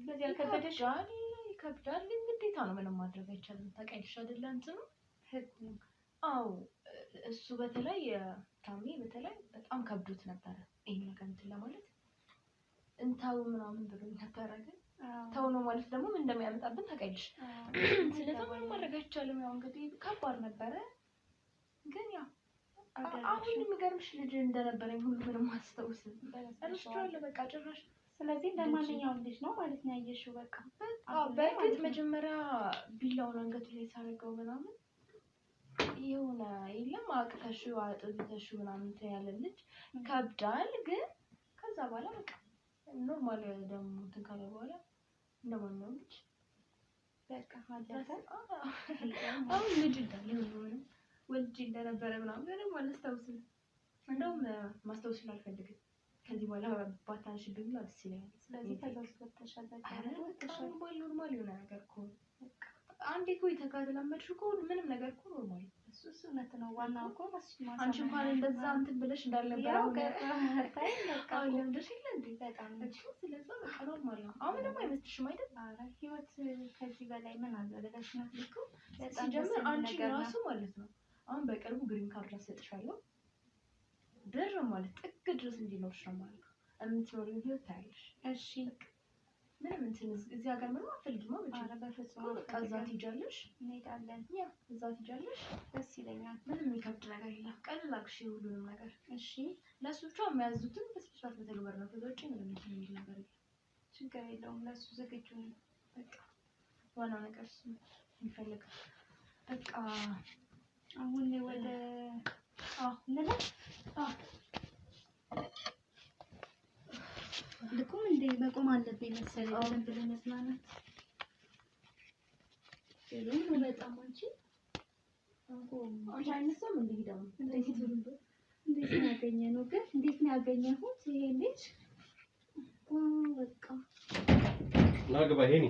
ስለዚህ ያልከበደሽ ይከብዳል ግን ግዴታ ነው ምንም ማድረግ አይቻልም ታውቂያለሽ አይደለ እንትኑ አዎ እሱ በተለይ ታሚ በተለይ በጣም ከብዶት ነበር ይሄን ነገር እንትን ለማለት እንታው ምናምን ብሎ ነበር ግን ታው ነው ማለት ደግሞ ምን እንደሚያመጣብን ታውቂያለሽ ስለዚህ ምንም ማድረግ አይቻልም ያው እንግዲህ ከባድ ነበረ ግን ያው አሁን የሚገርምሽ ልጅ እንደነበረኝ ሁሉ ምንም አስተውስም እረስቷለሁ በቃ ጭራሽ ስለዚህ እንደማንኛውም ልጅ ነው ማለት ነው ያየሽው በቃ በእርግጥ መጀመሪያ ቢላውን አንገቱ ላይ ሳረገው ምናምን የሆነ የለም አቅፈሽው አጥብተሽው ምናምን ያለልጅ ከብዳል ግን ከዛ በኋላ በቃ ኖርማል ደግሞ ተካለ በኋላ እንደማንኛውም ልጅ በቃ አለፈ አሁን ልጅ እንዳለ ሁሉንም ወልጅ እንደነበረ ምናምን ምንም አላስታውስም እንደውም ማስታወስ አልፈልግም ከዚህ በኋላ ባታንሽብኝ ነው ደስ ይለኛል ስለዚህ ተዘስወተሻል በቃ ኖርማል የሆነ ነገር እኮ በቃ አንዴ እኮ የተካተላመድሽ እኮ ምንም ነገር እኮ ኖርማል እሱ እውነት ነው ዋናው እኮ ማስማማ አንቺ እንኳን እንደዛ እንትን ብለሽ እንዳልነበረ አሁን ለምደሽ ይለ እንዴ በጣም ስለዛ በቃ ኖርማል ነው አሁን ደግሞ አይመስልሽም አይደል ኧረ ህይወት ከዚህ በላይ ምን አለ ለዳሽ ነው ልኩ ሲጀምር አንቺ ራሱ ማለት ነው አሁን በቅርቡ ግሪን ካርድ አሰጥሻለሁ ብር ማለት ጥግ ድረስ እንዲኖርሽ ነው ማለት ነው የምትኖሪው ህይወት ታያለሽ እሺ ምንም እንትን እዚህ ሀገር ምንም አትፈልጊም ማለት ነው። በፍጹም እዛ ትሄጃለሽ እንሄዳለን ያ እዛ ትሄጃለሽ ደስ ይለኛል ምንም የሚከብድ ነገር የለም ቀለል አድርግሽ ሁሉንም ነገር እሺ ለሱ ብቻ የሚያዙትን በስርዓት በተግባር ነው ከዛ ውጪ ምንም የሚል ነገር የለም ችግር የለውም ለሱ ዝግጁ ነኝ በቃ ዋናው ነገር እሱ የሚፈልግ በቃ አሁን ወደ እንለፍ ልኩም እንደ መቆም አለብኝ መሰለኝ በደንብ ለመዝናናት ስለዚህ ነው በጣም አንቺ አይነሳም እንደሄዳው እንዴት ነው ያገኘነው ግን እንዴት ነው ያገኘሁት ይሄ ልጅ በቃ ናግባ ሄኒ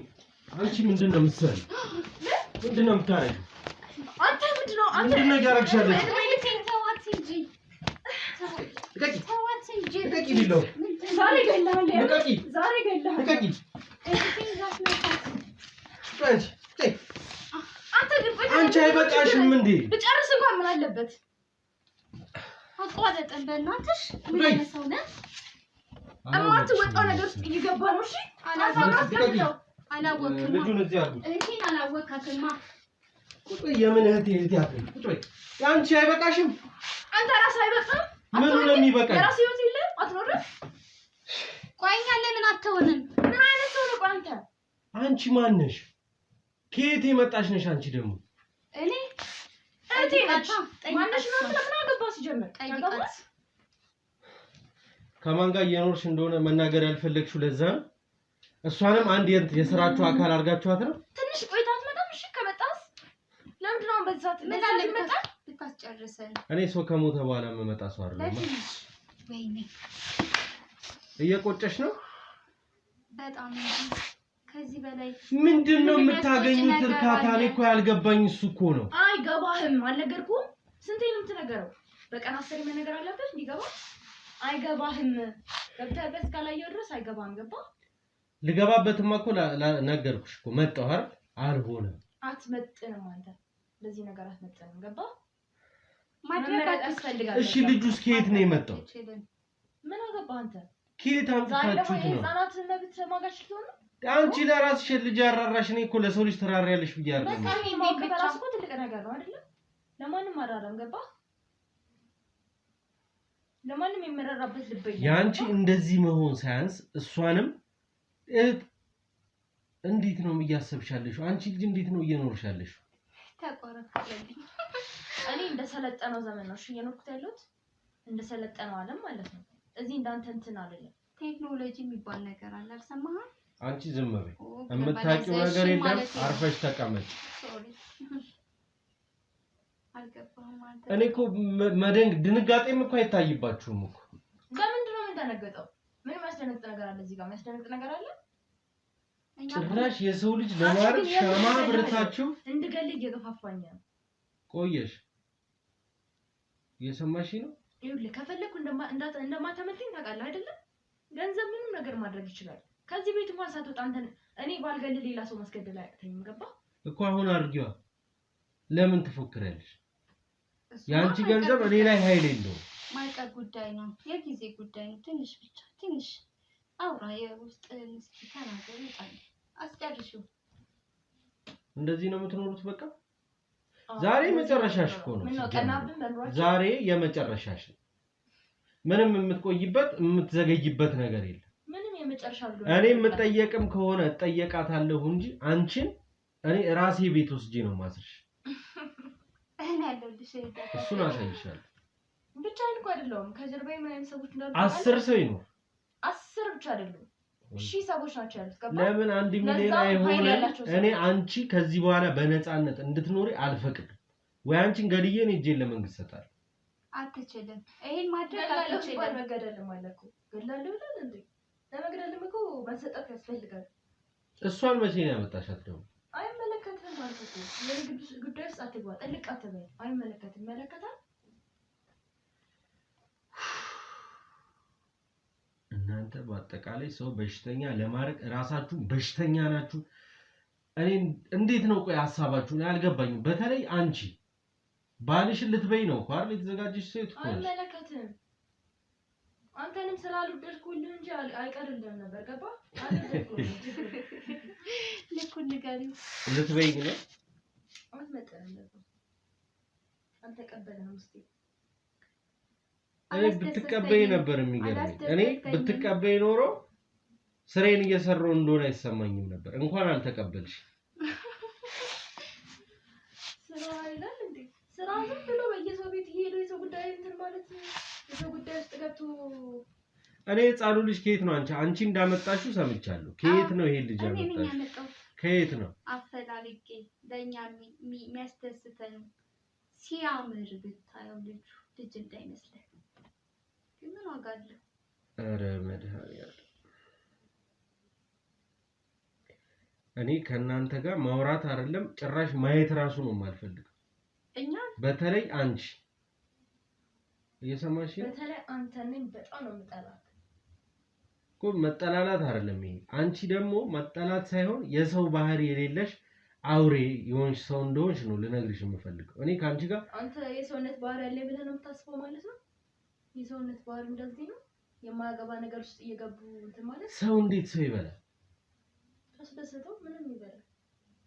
አንቺ ምንድነው የምትሰሪው ምንድነው የምታረጊው አንተ ምንድነው ያደረግሻለሽ ልቀቂ ቢለው ዛሬ ገላው ልቀቂ ዛሬ ገላው ልቀቂ አንቺ አይበቃሽም እንዴ ብጨርስ እንኳን ምን አለበት አቋረጠን በእናትሽ ምን ሰው ነህ እማትወጣው ነገር ውስጥ እየገባ ነው እሺ አላወቅም ልጁን እዚህ አድርጉ እሺን አላወቅካትማ ቁጭ የምን እህቴ አትበይ ቁጭ በይ አንቺ አይበቃሽም አንተ ራስህ አይበቃም ምን ነው የሚበቃኝ የራስህ ህይወት የለም አትኖርም ቆይኛ ለምን አትሆንም ምን አይነት ሰው ነው አንተ አንቺ ማን ነሽ ከየት የመጣሽ ነሽ አንቺ ደግሞ እኔ እህቴ ነች ማንሽ ነው ለምን አገባሽ ሲጀምር ጠይቃት ከማን ጋር እየኖርሽ እንደሆነ መናገር ያልፈለግሽው ለዛ ነው እሷንም አንድ የስራችሁ አካል አድርጋችኋት ነው ትንሽ ቆይታት መጣም እሺ ከመጣስ ለምንድን ነው በዛት ምን አለ ልታስጨርሰን። እኔ ሰው ከሞተ በኋላ መመጣ ሰው አይደለም። ወይኔ እየቆጨሽ ነው በጣም ከዚህ በላይ ምንድነው የምታገኙት እርካታ? እኔ እኮ ያልገባኝ እሱ እኮ ነው። አይገባህም። አልነገርኩህም? ስንቴ ነው የምትነገረው? በቀን 10 መነገር አለበት እንዲገባ። አይገባህም። ገብተህበት ካላየው ድረስ አይገባህም። ገባ? ልገባበትማ እኮ ነገርኩሽ እኮ መጣሁ አይደል? አልሆነም። አትመጥንም አንተ። ለዚህ ነገር አትመጥንም። ገባ? ማድረግ ያስፈልጋል። እሺ ልጁስ ከየት ነው የመጣው? ምን አገባህ አንተ? ከየት አምጥታችሁት ነው? ህፃናትን መብት ማጋጭ ልትሆን ነው? አንቺ ለራስሽ ልጅ ያራራሽ። እኔ እኮ ለሰው ልጅ ተራራያለሽ ብዬ አይደለም። በቃ ይሄ ማውቅ በራሱ እኮ ትልቅ ነገር ነው አይደል? ለማንም አራራም። ገባ? ለማንም የመረራበት ልብ የለም። ያንቺ እንደዚህ መሆን ሳያንስ እሷንም እንዴት ነው እያሰብሻለሽ? አንቺ ልጅ እንዴት ነው እየኖርሻለሽ? ተቆረጥኩልኝ። እኔ እንደሰለጠነው ዘመን ነው እየኖርኩት ያለሁት። እንደሰለጠነው ዓለም ማለት ነው። እዚህ እንዳንተ እንትን አይደለም። ቴክኖሎጂ የሚባል ነገር አለ። አልሰማህም? አንቺ ዝም በይ። የምታውቂው ነገር የለም። አርፈሽ ተቀመጭ። ሶሪ አልገባህም አንተ። እኔ እኮ ድንጋጤም እኮ አይታይባችሁም እኮ። በምንድን ነው የምንደነገጠው? ምን የሚያስደነግጥ ነገር አለ? እዚህ ጋር የሚያስደነግጥ ነገር አለ? ጭራሽ የሰው ልጅ ለማረድ ሻማ ብርታችሁ እንድገልግ እየገፋፋኝ ነው። ቆየሽ። እየሰማሽ ነው? ይኸውልህ ከፈለኩ እንደማታመልጠኝ ታውቃለህ አይደለ? ገንዘብ ምንም ነገር ማድረግ ይችላል። ከዚህ ቤት እንኳን ሳትወጣ አንተን እኔ ባልገልህ ሌላ ሰው ማስገደል አያቅተኝም። ገባ እኮ አሁን አድርጊዋ። ለምን ትፎክራለሽ? ያንቺ ገንዘብ እኔ ላይ ኃይል የለውም። ማይቀር ጉዳይ ነው። የጊዜ ጉዳይ ነው። ትንሽ ብቻ ትንሽ አውራ የውስጥ ምስኪ ተናገር ይጣል አስጨርሽው። እንደዚህ ነው የምትኖሩት? በቃ ዛሬ መጨረሻሽ እኮ ነው። ዛሬ የመጨረሻሽ ነው። ምንም የምትቆይበት የምትዘገይበት ነገር የለም። ምንም የመጨረሻ ብሎ እኔ የምጠየቅም ከሆነ እጠየቃታለሁ እንጂ አንቺን እኔ ራሴ ቤት ወስጄ ነው ማስርሽ። እኔ ያለልሽ እሱን አሳይሻለሁ። ብቻዬን እኮ አይደለሁም። ከጀርባዬ ምን አይነት ሰዎች እንዳሉ 10 ሰው ይኖር። 10 ብቻ አይደሉም፣ 1000 ሰዎች ናቸው ያሉት። ገባ? ለምን 1 ሚሊዮን አይሆንም? እኔ አንቺ ከዚህ በኋላ በነፃነት እንድትኖሪ አልፈቅድም። ወይ አንቺን ገድዬ ነው እጄን ለመንግስት ሰጣለሁ። አትችልም። ይሄን ማድረግ አትችልም። መገደልም አለ እኮ ገድላለሁ ይላል እንዴ? ለመግደልም እኮ መሰጠት ያስፈልጋል። እሷን መቼ ነው ያመጣሻት ደግሞ? አይመለከትም ማለት እኮ የንግድ ጉዳይ ውስጥ አትግባ። ጥልቅ አትበይ። አይመለከትም። ይመለከታል። እናንተ በአጠቃላይ ሰው በሽተኛ ለማድረግ ራሳችሁ በሽተኛ ናችሁ። እኔ እንዴት ነው ቆይ ሀሳባችሁ አልገባኝም። በተለይ አንቺ ባልሽን ልትበይ ነው እኮ አይደል? የተዘጋጀሽ ሴት እኮ ነሽ። አይመለከትም። አንተንም ስላልወደድኩልህ እንጂ አይቀርልህም ነበር። ገባ? አይደለም ልኩን ንገሪው። ልትበይ ነው አትመጣም ነበር። አልተቀበለህም። እስኪ እኔ ብትቀበይ ነበር የሚገርመኝ። እኔ ብትቀበይ ኖሮ ስሬን እየሰራው እንደሆነ አይሰማኝም ነበር። እንኳን አልተቀበልሽ። ስራ አይደል እንዴ? ስራ ዝም ብሎ በየሰው ቤት እየሄዱ የሰው ጉዳይ እንትን ማለት ነው። የሰው ጉዳይ ውስጥ ገብቶ እኔ ህፃኑ ልጅ ከየት ነው አንቺ እንዳመጣሽው ሰምቻለሁ። ከየት ነው ይሄ ልጅ ያመጣሽው? ከየት ነው አፈላልጌ ለኛ የሚያስደስተን ሲያምር ብታየው ልጅ እንዳይመስልህ። ምን ዋጋ አለው? ኧረ መድኃኒዓለም እኔ ከእናንተ ጋር ማውራት አይደለም ጭራሽ ማየት ራሱ ነው የማልፈልገው። እኛ በተለይ አንቺ እየሰማሽ ነው። በተለይ አንተን በጣም ነው የምጠላት እኮ። መጠላላት አይደለም ይሄ። አንቺ ደግሞ መጠላት ሳይሆን የሰው ባህሪ የሌለሽ አውሬ የሆንሽ ሰው እንደሆንሽ ነው ልነግርሽ የምፈልገው። እኔ ካንቺ ጋር አንተ የሰውነት ባህሪ ያለ ብለህ ነው የምታስበው ማለት ነው። የሰውነት ባህሪ እንደዚህ ነው። የማያገባ ነገር ውስጥ እየገቡ እንትን ማለት ሰው እንዴት ሰው ይበላል? ተስደሰተው ምንም ይበላል።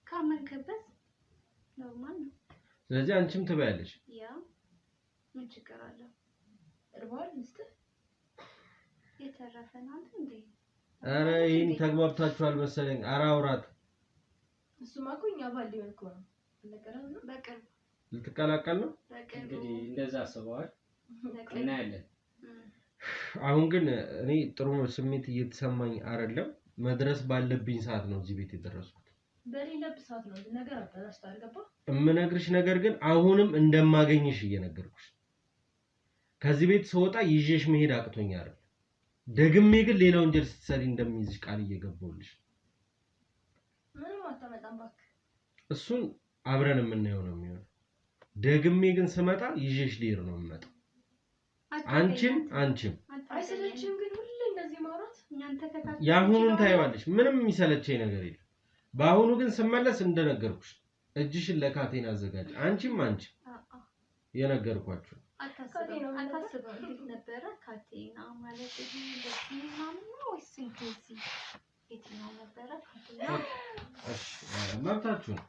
ካመንከበት ኖርማል ነው። ስለዚህ አንቺም ትበያለሽ። ያ ምን ችግር አለው? እርባል እንስተ የተረፈናል እንዴ? ኧረ ይሄን ተግባብታችኋል መሰለኝ። ኧረ አውራት እሱማ እኮ እኛ ባል ሊሆን እኮ ነው። ለቀራው ነው በቅርብ ልትቀላቀል ነው እንግዲህ እንደዛ አስበዋል። እናያለን። አሁን ግን እኔ ጥሩ ስሜት እየተሰማኝ አይደለም። መድረስ ባለብኝ ሰዓት ነው እዚህ ቤት የደረስኩት። በሌለብህ ሰዓት ነው ነገር አበላሽታ አልገባ እምነግርሽ ነገር ግን አሁንም እንደማገኝሽ እየነገርኩሽ ከዚህ ቤት ስወጣ ይዤሽ መሄድ አቅቶኝ አይደል ደግሜ ግን ሌላ ወንጀል ስትሰሪ እንደሚይዝሽ ቃል እየገባሁልሽ ምንም አታመጣም እባክህ እሱን አብረን የምናየው ነው የሚሆነው ደግሜ ግን ስመጣ ይዤሽ ልሄድ ነው የምመጣው አንቺም አይሰለችም ግን ሁሌ እንደዚህ ማውራት እናንተ ተካታ ያሁኑን ታይዋለሽ ምንም የሚሰለቸኝ ነገር የለም በአሁኑ ግን ስመለስ እንደነገርኩሽ እጅሽን ለካቴና አዘጋጅ አንቺም የነገርኳችሁ አታስበው እንዴት ነበረ ካቴና ማለት እንደዚህ ምናምን ነው ወይስ እንደዚህ የትኛው ነበረ ካቴና እሺ መብታችሁ ነው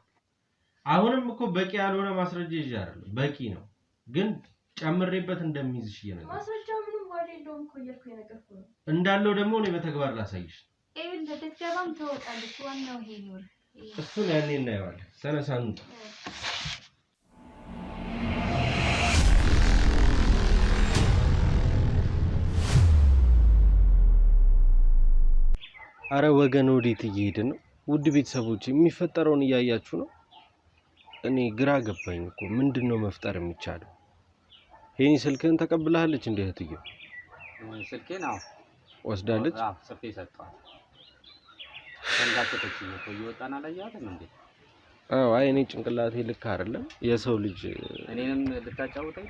አሁንም እኮ በቂ ያልሆነ ማስረጃ ይዤ አይደለም በቂ ነው ግን ጨምሬበት እንደሚይዝሽ እየነገርኩሽ ማስረጃ ምንም ዋጋ የለውም እኮ እያልኩ የነገርኩ ነው እንዳለው ደግሞ እኔ በተግባር ላሳይሽ ብትገባም ትወጣለች ዋናው ይሄ ነው እሱን ያኔ እናየዋለን ተነሳን አረ ወገን ወዴት እየሄድን ነው ውድ ቤተሰቦች የሚፈጠረውን እያያችሁ ነው እኔ ግራ ገባኝ እኮ ምንድነው መፍጠር የሚቻለው ይሄን ስልክህን ተቀብላለች እንዴ እህትዬ ስልኬን ወስዳለች ጽፌ ሰጣት ተንጋጨች እኮ ይወጣና አላያትም እንዴ አይ እኔ ጭንቅላቴ ልክ አይደለም የሰው ልጅ እኔንም ልታጫውተኝ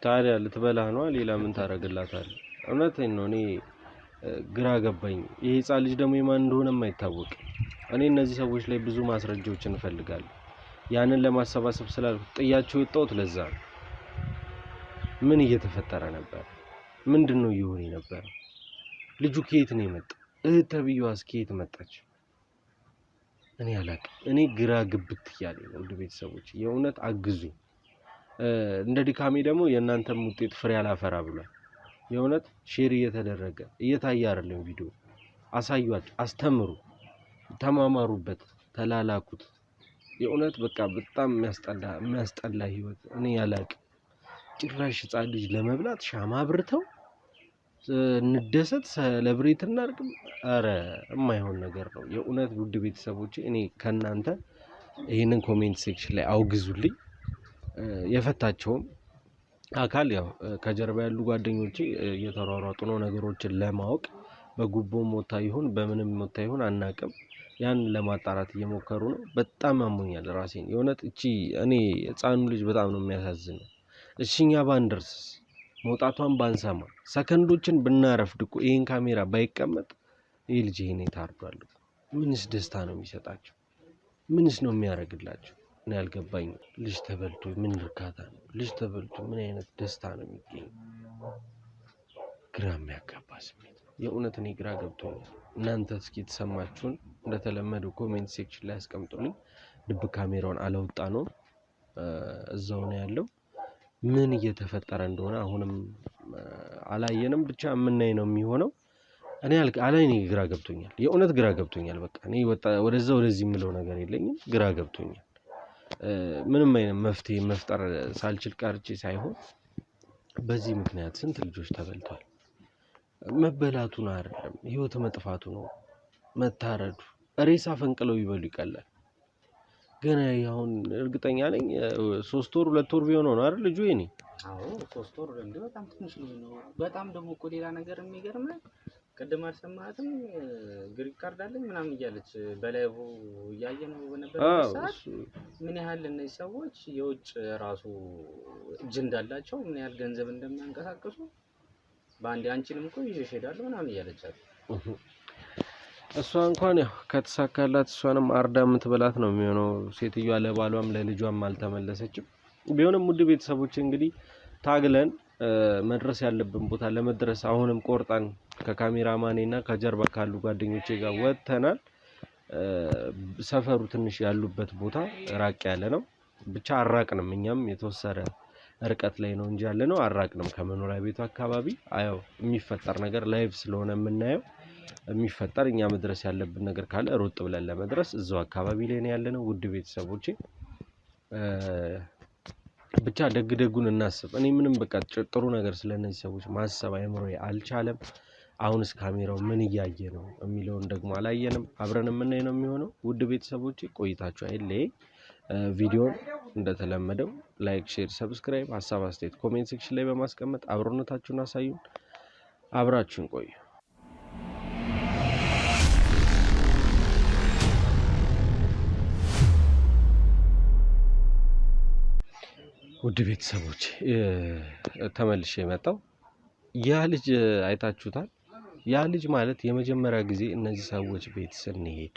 ታዲያ ልትበላህ ነው ሌላ ምን ታረግላታለህ እውነቴን ነው እኔ ግራ ገባኝ ይሄ ህፃን ልጅ ደግሞ የማን እንደሆነም አይታወቅም እኔ እነዚህ ሰዎች ላይ ብዙ ማስረጃዎችን እፈልጋለሁ ያንን ለማሰባሰብ ስላልኩ ጥያቸው የወጣሁት ለዛ ነው ምን እየተፈጠረ ነበር ምንድነው ይሆን ነበር ልጁ ከየት ነው የመጣው እህት ተብዬዋስ ከየት መጣች እኔ አላውቅም እኔ ግራ ግብት ያለኝ ነው ቤተሰቦች የእውነት አግዙኝ እንደ ድካሜ ደግሞ የእናንተም ውጤት ፍሬ አላፈራ ብሏል የእውነት ሼር እየተደረገ እየታየ አይደለም ቪዲዮ አሳዩአችሁ አስተምሩ ተማማሩበት ተላላኩት የእውነት በቃ በጣም የሚያስጠላ ህይወት እኔ አላውቅም ጭራሽ ህፃን ልጅ ለመብላት ሻማ አብርተው እንደሰት ሰለብሬት እናርግ አረ የማይሆን ነገር ነው የእውነት ውድ ቤተሰቦች እኔ ከናንተ ይሄንን ኮሜንት ሴክሽን ላይ አውግዙልኝ የፈታቸውም አካል ያው ከጀርባ ያሉ ጓደኞቼ እየተሯሯጡ ነው ነገሮችን ለማወቅ በጉቦም ሞታ ይሁን በምንም ሞታ ይሁን አናቅም ያን ለማጣራት እየሞከሩ ነው በጣም አሞኛል ራሴን የእውነት እቺ እኔ ህፃኑ ልጅ በጣም ነው የሚያሳዝነው እሺኛ ባንደርስ መውጣቷን ባንሰማ ሰከንዶችን ብናረፍድ እኮ ይሄን ካሜራ ባይቀመጥ ይሄ ልጅ ይሄኔ ታርዷል ምንስ ደስታ ነው የሚሰጣቸው ምንስ ነው የሚያረግላቸው እኔ ያልገባኝ ልጅ ተበልቶ ምን እርካታ ነው ልጅ ተበልቶ ምን አይነት ደስታ ነው የሚገኝ ግራ የሚያጋባ ስሜት ነው የእውነት እኔ ግራ ገብቶኛል እናንተ እስኪ ተሰማችሁን እንደተለመደው ኮሜንት ሴክሽን ላይ አስቀምጡልኝ ድብ ካሜራውን አላወጣ ነው እዛው ነው ያለው ምን እየተፈጠረ እንደሆነ አሁንም አላየንም ብቻ ምንናይ ነው የሚሆነው እኔ አላይኔ ግራ ገብቶኛል የእውነት ግራ ገብቶኛል በቃ እኔ ወደዚህ ምለው ነገር የለኝም ግራ ገብቶኛል ምንም አይነት መፍትሄ መፍጠር ሳልችል ቀርጬ ሳይሆን በዚህ ምክንያት ስንት ልጆች ተበልቷል መበላቱን አይደለም ህይወት መጥፋቱ ነው መታረዱ ሬሳ ፈንቅለው ይበሉ ይቀላል ገና ያውን እርግጠኛ ነኝ 3 ወር 2 ወር ቢሆን ነው አይደል ልጁ የኔ አዎ 3 ወር እንዴ በጣም ትንሽ ነው በጣም ደግሞ እኮ ሌላ ነገር የሚገርም ቅድም አልሰማህትም ግሪን ካርድ አለኝ ምናምን እያለች በላይቭ እያየነው በነበረበት ሰዓት ምን ያህል እነዚህ ሰዎች የውጭ ራሱ እጅ እንዳላቸው ምን ያህል ገንዘብ እንደሚያንቀሳቅሱ ባንዴ አንቺንም እኮ ይዤሽ እሄዳለሁ ምናምን እያለች እሷ እንኳን ያው ከተሳካላት እሷንም አርዳ የምትበላት ነው የሚሆነው ሴትዮዋ ለባሏም ለልጇም አልተመለሰችም ቢሆንም ውድ ቤተሰቦች እንግዲህ ታግለን መድረስ ያለብን ቦታ ለመድረስ አሁንም ቆርጠን ከካሜራማኔና ከጀርባ ካሉ ጓደኞቼ ጋር ወጥተናል ሰፈሩ ትንሽ ያሉበት ቦታ ራቅ ያለ ነው ብቻ አራቅንም እኛም የተወሰነ ርቀት ላይ ነው እንጂ ያለነው አራቅንም ከመኖሪያ ቤቱ አካባቢ አየው የሚፈጠር ነገር ላይቭ ስለሆነ የምናየው የሚፈጠር እኛ መድረስ ያለብን ነገር ካለ ሮጥ ብለን ለመድረስ እዛው አካባቢ ላይ ነው ያለነው ውድ ቤተሰቦቼ ብቻ ደግደጉን እናስብ እኔ ምንም በቃ ጥሩ ነገር ስለነዚህ ሰዎች ማሰብ አይምሮዬ አልቻለም አሁንስ ካሜራው ምን እያየ ነው የሚለውን ደግሞ አላየንም። አብረን የምናይ ነው የሚሆነው። ውድ ቤተሰቦቼ ቆይታችሁ አይለይ። ቪዲዮን እንደተለመደው ላይክ፣ ሼር፣ ሰብስክራይብ፣ ሀሳብ አስተያየት ኮሜንት ሴክሽን ላይ በማስቀመጥ አብሮነታችሁን አሳዩን። አብራችሁን ቆዩ። ውድ ቤተሰቦች ተመልሼ የመጣው ያ ልጅ አይታችሁታል። ያ ልጅ ማለት የመጀመሪያ ጊዜ እነዚህ ሰዎች ቤት ስንሄድ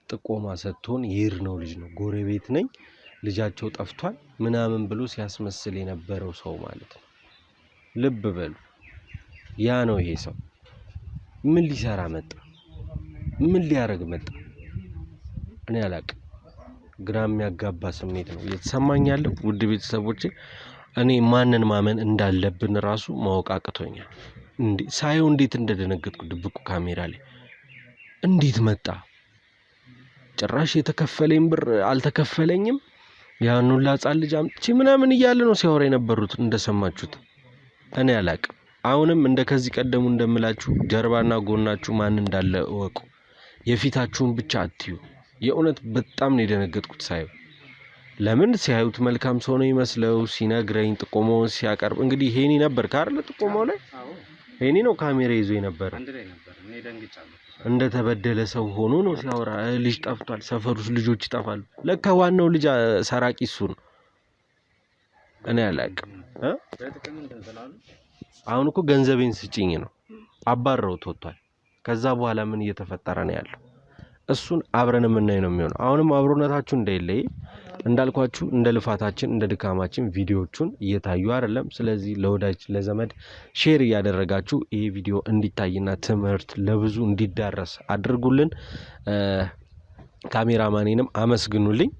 ጥቆማ ሰጥቶን ይር ነው ልጅ ነው ጎረቤት ነኝ ልጃቸው ጠፍቷል ምናምን ብሎ ሲያስመስል የነበረው ሰው ማለት ነው። ልብ በሉ፣ ያ ነው ይሄ ሰው። ምን ሊሰራ መጣ? ምን ሊያረግ መጣ? እኔ አላቅም። ግራ የሚያጋባ ስሜት ነው እየተሰማኝ ያለው። ውድ ቤተሰቦቼ እኔ ማንን ማመን እንዳለብን ራሱ ማወቅ አቅቶኛል። ሳየው እንዴት እንደደነገጥኩ ድብቁ ካሜራ ላይ እንዴት መጣ? ጭራሽ የተከፈለኝ ብር አልተከፈለኝም ያን ሁላ ሕፃን ልጅ አምጥቼ ምናምን እያለ ነው ሲያወራ የነበሩት እንደሰማችሁት። እኔ አላቅም። አሁንም እንደከዚህ ቀደሙ እንደምላችሁ ጀርባና ጎናችሁ ማን እንዳለ እወቁ። የፊታችሁን ብቻ አትዩ። የእውነት በጣም ነው የደነገጥኩት ሳየው። ለምን ሲያዩት መልካም ሰው ነው ይመስለው ሲነግረኝ ጥቆማውን ሲያቀርብ እንግዲህ ሄኒ ነበር ካርለ ጥቆማው ላይ ሄኒ ነው ካሜራ ይዞ የነበረ እንደተበደለ ሰው ሆኖ ነው ሲያወራ። ልጅ ጠፍቷል፣ ሰፈር ውስጥ ልጆች ይጠፋሉ። ለካ ዋናው ልጅ ሰራቂ እሱ ነው። እኔ አላቅም። አሁን እኮ ገንዘቤን ስጭኝ ነው አባረውት ወጥቷል። ከዛ በኋላ ምን እየተፈጠረ ነው ያለው እሱን አብረን የምናይ ነው የሚሆነው። አሁንም አብሮነታችሁ እንዳይለይ እንዳልኳችሁ እንደ ልፋታችን እንደ ድካማችን ቪዲዮቹን እየታዩ አይደለም። ስለዚህ ለወዳጅ ለዘመድ ሼር እያደረጋችሁ ይሄ ቪዲዮ እንዲታይና ትምህርት ለብዙ እንዲዳረስ አድርጉልን። ካሜራማኔንም አመስግኑልኝ።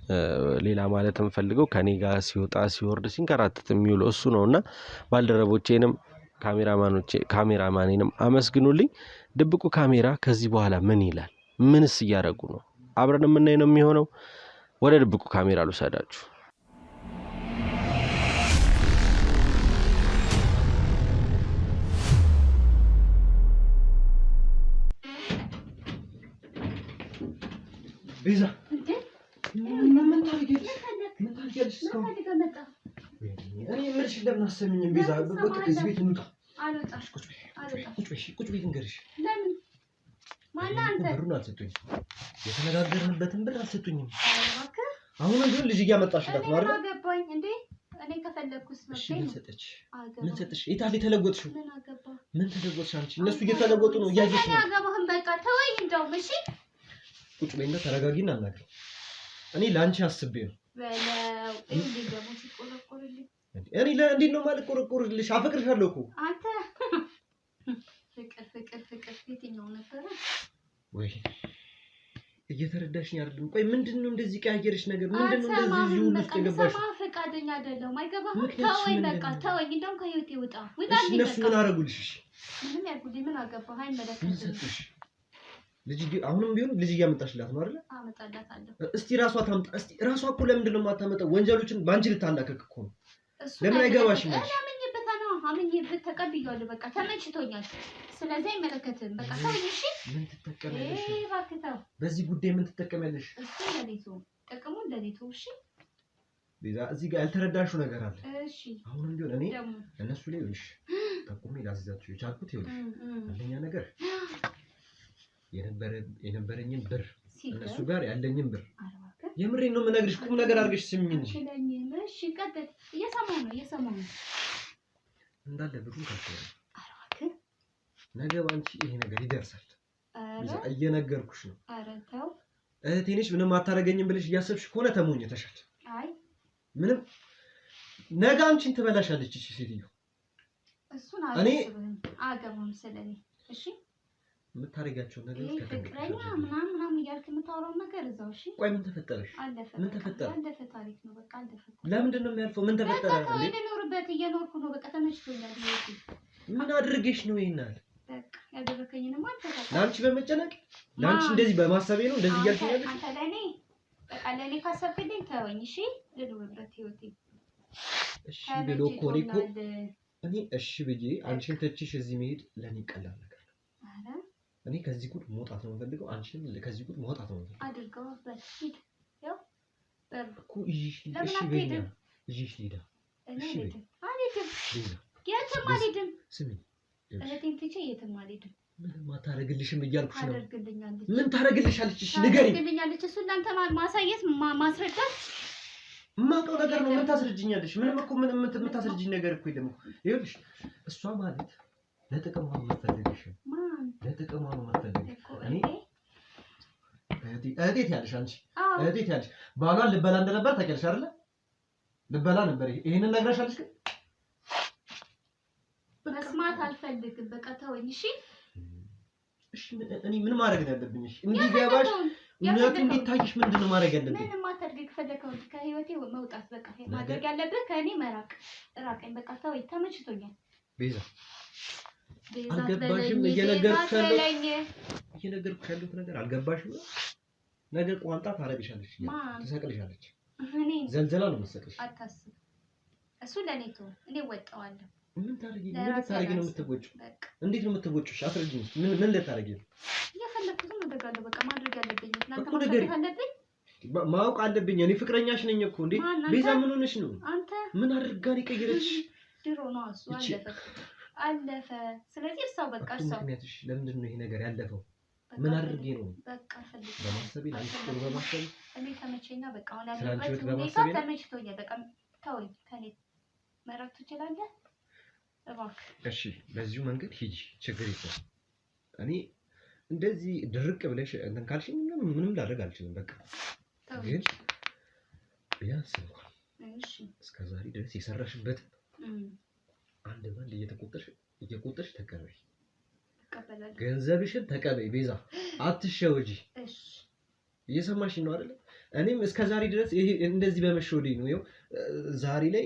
ሌላ ማለት የምፈልገው ከኔ ጋር ሲወጣ ሲወርድ ሲንከራተት የሚውለው እሱ ነውና ባልደረቦቼንም ካሜራማኔንም አመስግኑልኝ። ድብቁ ካሜራ ከዚህ በኋላ ምን ይላል? ምንስ እያደረጉ ነው? አብረን የምናይ ነው የሚሆነው። ወደ ድብቁ ካሜራ ልውሰዳችሁ። ቤዛ ምን ታርጊያለሽ? እኔ የምልሽ ለምን አሰሚኝም? ቤዛ በቃ ከዚህ ቤት እንውጣ። አልወጣም። ቁጭ ቤት እንገርሽ። ለምን ማን አንተ? ብሩን አልሰጡኝም። የተነጋገርንበትን ብር አልሰጡኝም። አሁን ግን ልጅ እያመጣሽላት ነው አይደል? አገባኝ እንዴ? እኔ ከፈለኩስ ነው። ምን ሰጠች? የታለ የተለወጥሽው? ምን ተለወጥሽ አንቺ? እነሱ እየተለወጡ ነው እያየሽ ነው። አገባህም በቃ ተወኝ። እንደውም እሺ ቁጭ በይና ተረጋጊና አናግሪ። እኔ ለአንቺ አስቤ ነው። በለው እንዴ ደግሞ ሲቆረቆርልኝ እኔ ለእንዴት ነው ማለት ቆረቆርልሽ? አፈቅርሻለሁ እኮ አንተ። ፍቅር የትኛው ነበረ ወይ? እየተረዳሽኝ አይደለም። ቆይ ምንድነው እንደዚህ ቀያየርሽ ነገር? ምንድነው እንደዚህ ሁሉ ውስጥ የገባሽ? ሰማ ፈቃደኛ አይደለም። አይገባህም? ተወኝ በቃ ተወኝ። እንደውም ከህይወቴ ውጣ። እሺ እነሱ ምን አደረጉልሽ? ምንም ያልኩልኝ ምን አገባህ? አይመለከትም። ልጅ አሁንም ቢሆን ልጅ እያመጣሽላት ነው አይደል? አመጣላታለሁ። እስቲ ራሷ ታምጣ። እስቲ ራሷ እኮ ለምንድን ነው የማታመጣው? ወንጀሎችን ባንቺ ልታላከክ እኮ ነው። ለምን አይገባሽም? አምኜበት ተቀብያለሁ። በቃ ተመችቶኛል። ስለዚህ አይመለከትም። በቃ ተወኝ እሺ። ምን ትጠቀሚያለሽ? እባክህ ተው። በዚህ ጉዳይ ምን ትጠቀሚያለሽ? እሱ ለኔቱ ጥቅሙ ለኔቱ። እሺ ቤዛ፣ እዚህ ጋር ያልተረዳሽው ነገር አለ። እሺ አሁንም ቢሆን እኔ እነሱ ላይ እሺ ጠቁሜ ላስይዛችሁ የቻልኩት ይኸውልሽ፣ አንደኛ ነገር የነበረኝን ብር እነሱ ጋር ያለኝን ብር የምሬን ነው የምነግርሽ። ቁም ነገር አድርገሽ ስሚኝ እንጂ። እሺ ቀጥል። እየሰማሁ ነው። እንዳለ ብሩን ከፍተሽ ነገ ባንቺ ይሄ ነገር ይደርሳል። እየነገርኩሽ ነው። ኧረ ተው። እህቴ ነሽ ምንም አታረገኝም ብለሽ እያሰብሽ ከሆነ ተሞኝተሻል። አይ ምንም ነገ አንቺን ትበላሻለች እቺ ሴትዮ። እሱን አላስብም። አገባም ስለኔ። እሺ የምታረጋቸው ነገር ፍቅረኛ ምናምን እያልክ የምታወራው ነገር እዛው። እሺ ቆይ ምን ተፈጠረሽ? ምን ተፈጠረ? አለፈ ታሪክ ነው በቃ አለፈ። ለምንድን ነው የሚያልፈው? ምን ተፈጠረ? እንዴ እኖርበት እየኖርኩ ነው። በቃ ተመችቶኛል። ምን አድርጌሽ ነው ይሄናል? በቃ ያደረከኝንም አልተፈጠረ። ለአንቺ በመጨነቅ ለአንቺ እንደዚህ በማሰቤ ነው እንደዚህ እያልኩኝ ያለሽ? አንተ ለኔ በቃ ለኔ ካሰብክልኝ ተወኝ። እሺ ልኖርበት ህይወቴ። እሺ ብሎ እኮ እኔ እሺ ብዬ አንቺን ተችሽ እዚህ መሄድ ለኔ ቀላል ነገር ነው። እኔ ከዚህ ጉድ መውጣት ነው የምፈልገው። አንቺም ከዚህ ጉድ መውጣት ነው የምፈልገው። አድርገው በፊት ያው እኮ እሺ በእኛ እሺ ሊዳ እሺ የትም አልሄድም። ስሚ እህቴን ትቼ የትም አልሄድም። ምንም አታረግልሽም እያልኩሽ ነው። ታደርግልኛለች። ምን ታረግልሻለች? እሺ ንገሪኝ። ታደርግልኛለች። እሱን ላንተ ማሳየት ማስረዳት የማውቀው ነገር ነው። ምን ታስረጅኛለሽ? ምንም እኮ ምን የምታስረጅኝ ነገር እኮ የለም። ይኸውልሽ እሷ ማለት ለጥቅሟ ነው የምትፈልግሽ። ማን ለጥቅሟ ነው የምትፈልግሽ? እኔ እህቴ ያለሽ አንቺ እህቴ ያለሽ ባሏን ልበላ እንደነበር ታውቂያለሽ አይደለ? ልበላ ነበር። ይሄንን ነግረሻለሽ ግን መስማት አልፈልግም። በቃ ተወኝ። እሺ እሺ እኔ ምን ማድረግ ነው ያለብኝ? እሺ እንዲገባሽ እውነቱ እንዲታይሽ ምንድን ነው ማድረግ ያለብኝ? ምንም አታድርግ። ከፈለከው ከህይወቴ መውጣት በቃ ማድረግ ያለብህ ከእኔ መራቅ። ራቀኝ በቃ ተወኝ። ተመችቶኛል። ቤዛ ቤዛ አልገባሽም? እየነገርኩሽ ያለሁት ነገር አልገባሽም? ነገር ቋንጣ ታረግሻለች፣ ትሰቅልሻለች። እኔ ዘልዘላ ነው የምትሰቅልሽ። አታስብ። እሱ ለኔ ተው፣ እኔ ወጣዋለሁ። ምን ታረጊ ነው የምትወጪው? እንዴት ነው የምትወጪው? አስረጅኝ። ምን ልታረጊ ነው? እየፈለኩት ነው አደርጋለሁ። በቃ ማድረግ ያለብኝ ማድረግ አለብኝ። ማወቅ አለብኝ። እኔ ፍቅረኛሽ ነኝ እኮ። እንዴ ቤዛ ምን ሆነሽ ነው? አንተ ምን አድርጋ ነው የቀየረችሽ? ድሮ ነው እሱ አለፈ። ስለዚህ እርሳው በቃ እርሳው። ምክንያትሽ ለምንድን ነው ይሄ ነገር ያለፈው? ምን አድርጌ ነው? በቃ ፈልግ በማሰቤ ላንቺ ጥሩ በማሰቤ እኔ ተመቸኛ። በቃ አሁን ያለበት ሁኔታ ተመችቶኛል። በቃ ተወኝ። ከኔ መራቅ ትችላለህ እባክህ። እሺ በዚሁ መንገድ ሂጂ፣ ችግር የለም። እኔ እንደዚህ ድርቅ ብለሽ እንትን ካልሽኝ ምንም ላደርግ አልችልም። በቃ ግን ቢያንስ እንኳን እስከ ዛሬ ድረስ የሰራሽበት አንድ ባንድ እየቆጠርሽ ተቀበይ። ገንዘብሽን ተቀበይ ቤዛ፣ አትሸወጂ። እሺ እየሰማሽኝ ነው አይደል? እኔም እስከ ዛሬ ድረስ ይሄ እንደዚህ በመሸወዴ ነው። ይኸው ዛሬ ላይ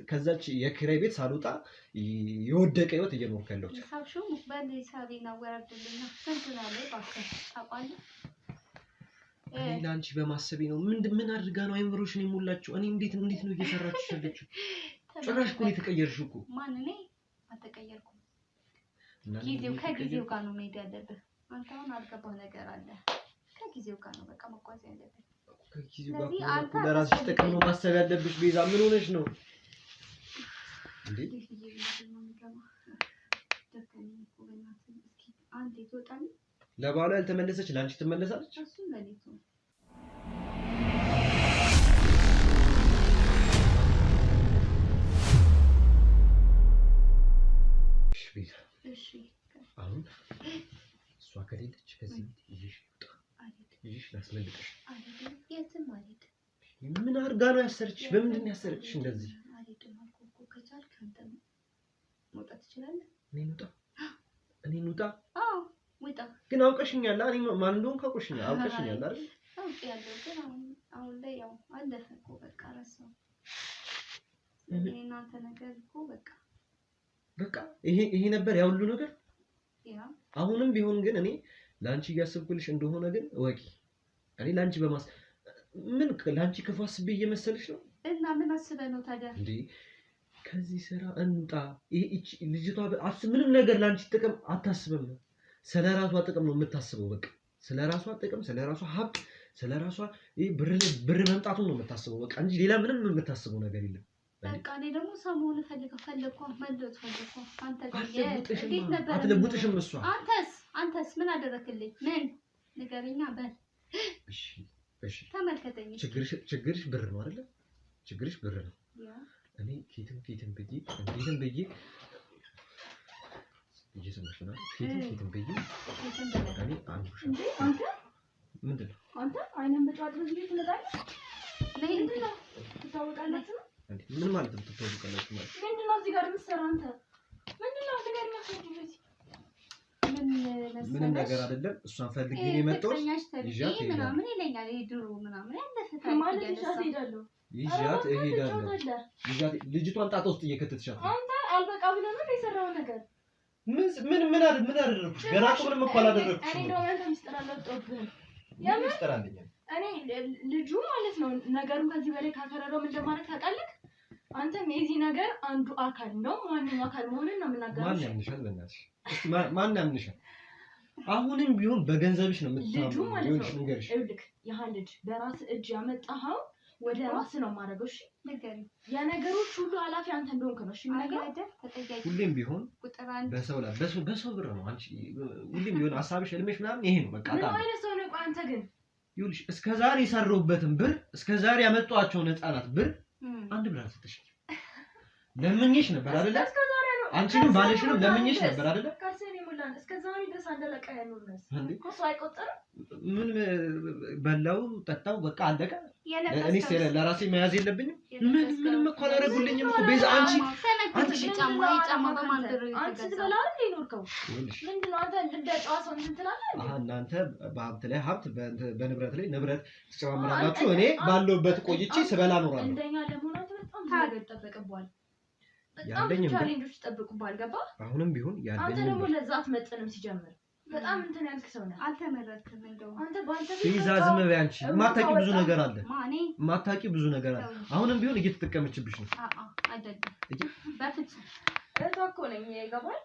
ከዛች የኪራይ ቤት ሳልወጣ የወደቀ ህይወት እየኖርኩ ያለሁት። ሂሳብሽው በሂሳቤና ወራድልኝና ስንት ነው ላይ ባከህ ታውቃለህ? እኔ ለአንቺ በማሰቤ ነው። ምን አድርጋ ነው አይምሮሽን የሞላችው? እኔ እንዴት ነው እየሰራችሽ ያለችው? ጭራሽ እኮ ነው የተቀየርሽው እኮ። ማን እኔ አልተቀየርኩም። ከጊዜው ጋር ነው መሄድ ያለብህ። አንተ አሁን አልገባህ ነገር አለ። ከጊዜው ጋር ነው በቃ መጓዝ ያለብህ። ከጊዜው ጋር ነው ለራስሽ ጥቅም ነው ማሰብ ያለብሽ። ቤዛ ምን ሆነሽ ነው እንዴ? ለባሏ ያልተመለሰች ለአንቺ ትመለሳለች? እሱም ለኔቱ ቤዛ አሁን እሷ ከሌለች ከዚህ ይዤሽ ልውጣ፣ ይዤሽ ላስመልጥሽ። የትም አልሄድም። ምን አድርጋ ነው ያሰረችሽ? በምንድን ነው ያሰረችሽ እንደዚህ? አልሄድም አልኩህ እኮ። ከቻልክ አንተ መውጣት ትችላለህ። እኔ እንውጣ? አዎ ውጣ። ግን አውቀሽኛል። እኔ ማን እንደሆንኩ አውቀሽኛል አይደል? አውቄያለሁ። ግን አሁን ላይ ያው አለፈ እኮ በቃ ረሳው። እናንተ ነገር እኮ በቃ ይሄ ነበር ያ ሁሉ ነገር። ያ አሁንም ቢሆን ግን እኔ ላንቺ እያሰብኩልሽ እንደሆነ ግን ወቂ። እኔ ላንቺ ምን ላንቺ ክፉ አስቤ እየመሰልሽ ነው? እና ምን አስበህ ነው ታዲያ? እንዴ ከዚህ ስራ እንውጣ። ይሄ ልጅቷ ምንም ነገር ላንቺ ጥቅም አታስብም። ስለራሷ ጥቅም ነው የምታስበው። በቃ ስለራሷ ጥቅም፣ ስለራሷ ሀብት፣ ስለራሷ ብር መምጣቱን ነው የምታስበው በቃ እንጂ ሌላ ምንም የምታስበው ነገር የለም። በቃ እኔ ደግሞ ሰሞኑን ፈልገው መለጥ አንተ ጋር እንዴት ነበር? አትለውጥሽም እሷ። አንተስ ምን አደረክልኝ? ምን ንገረኛ በል። እሺ ተመልከተኝ። ችግርሽ ብር ነው አይደለ? ችግርሽ ብር ነው። እኔ ኬትም ብዬ እየሰማሽ ነው? ኬትም ብዬ እኔ አንተ ምንድን ነው አንተ አይነን በጫት ነው ይሄ ትመጣለህ? ምንድን ነው ትታወቃላችሁ? ምን ማለት ነው ትታወቃላችሁ ማለት? ምንድን ነው እዚህ ጋር የምትሰራው አንተ? ምንድን ነው እዚህ ጋር የምትሰራው? ምንም ነገር አይደለም። እሷን ፈልጌ ነው የመጣሁት። ይዣት ምናምን ይለኛል። ድሮ ምናምን ያለፈ ማለት ይዣት እሄዳለሁ። ይዣት ልጅቷን ጣጣ ውስጥ እየከተትሻት ነው። አንተ አልበቃ ብለህ ነው የሰራው ነገር። ምን አደረኩሽ? ገና እኮ ምንም እኮ አላደረኩሽ። እኔ ደግሞ አንተ ሚስጥር አላወጣሁብህም። ሚስጥር አለኝ። እኔ ልጁ ማለት ነው ነገሩን ከዚህ በላይ ካከረረው ምን እንደማደርግ ታውቃለህ? አንተም የዚህ ነገር አንዱ አካል ነው። ማንኛው አካል መሆንን ነው የምናገረው። ማን ያምንሻል? በእናትሽ እስቲ ማን ያምንሻል? አሁንም ቢሆን በገንዘብሽ ነው ልጁ የምትታመው። ማለት ይኸውልሽ ነው። ንገርሽ፣ ይኸውልህ ያህ ልጅ በራስ እጅ ያመጣኸው ወደ ራስ ነው ማድረገው። እሺ ንገሪኝ። የነገሮች ሁሉ ኃላፊ አንተ እንደሆንክ ነው። እሺ ነገር አይደል? ተጠያቂ ሁሌም ቢሆን ቁጥር አንድ በሰው ላይ በሰው ብር ነው አንቺ ሁሌም ቢሆን ሀሳብሽ ህልምሽ ምናምን ይሄ ነው በቃ ምን ታዲያ አይነት ሰው ነው? ቆይ አንተ ግን ይኸውልሽ እስከዛሬ የሰራሁበትን ብር እስከዛሬ ያመጣኋቸውን ህፃናት ብር አንድ ብር አልሰጠሽም። ለምኜሽ ነበር አይደለ? አንቺንም ባለሽንም ለምኜሽ ነበር አይደለ? ካርሴን ይሙላን እስከዛሬ ድረስ አንደለቀ ያኑርነስ እንዴ ኮስ አይቆጠርም። ምን በላው ጠጣው በቃ አለቀ። እኔስ ለራሴ መያዝ የለብኝም? ምንም እኮ አላደረጉልኝም እኮ ቤዛ። አንቺ ጫማ በማንደር አንቺ ትበላ አይደል ይኖርከው? ምንድነው አንተ እንደ ጨዋ ሰው እንትን ትላለህ? እናንተ በሀብት ላይ ሀብት በንብረት ላይ ንብረት ትጨማምራላችሁ። እኔ ባለሁበት ቆይቼ ስበላ ኖራለሁ። እንደኛ ለመሆናት በጣም ነገር ይጠበቅብሃል። በጣም ቻሌንጆች ይጠብቁብሃል። ገባ? አሁንም ቢሆን አንተ ደግሞ ለዛ አትመጥንም። ሲጀምር በጣም እንትን ያልክ ሰው ነህ። አልተመረጥክም። እንደው አንተ ባንተ ቤዛ ዝም በይ አንቺ። የማታውቂ ብዙ ነገር አለ። ማኔ የማታውቂ ብዙ ነገር አለ። አሁንም ቢሆን እየተጠቀመችብሽ ነው። አይደለም በፍጹም እህቷ እኮ ነኝ። ይገባል?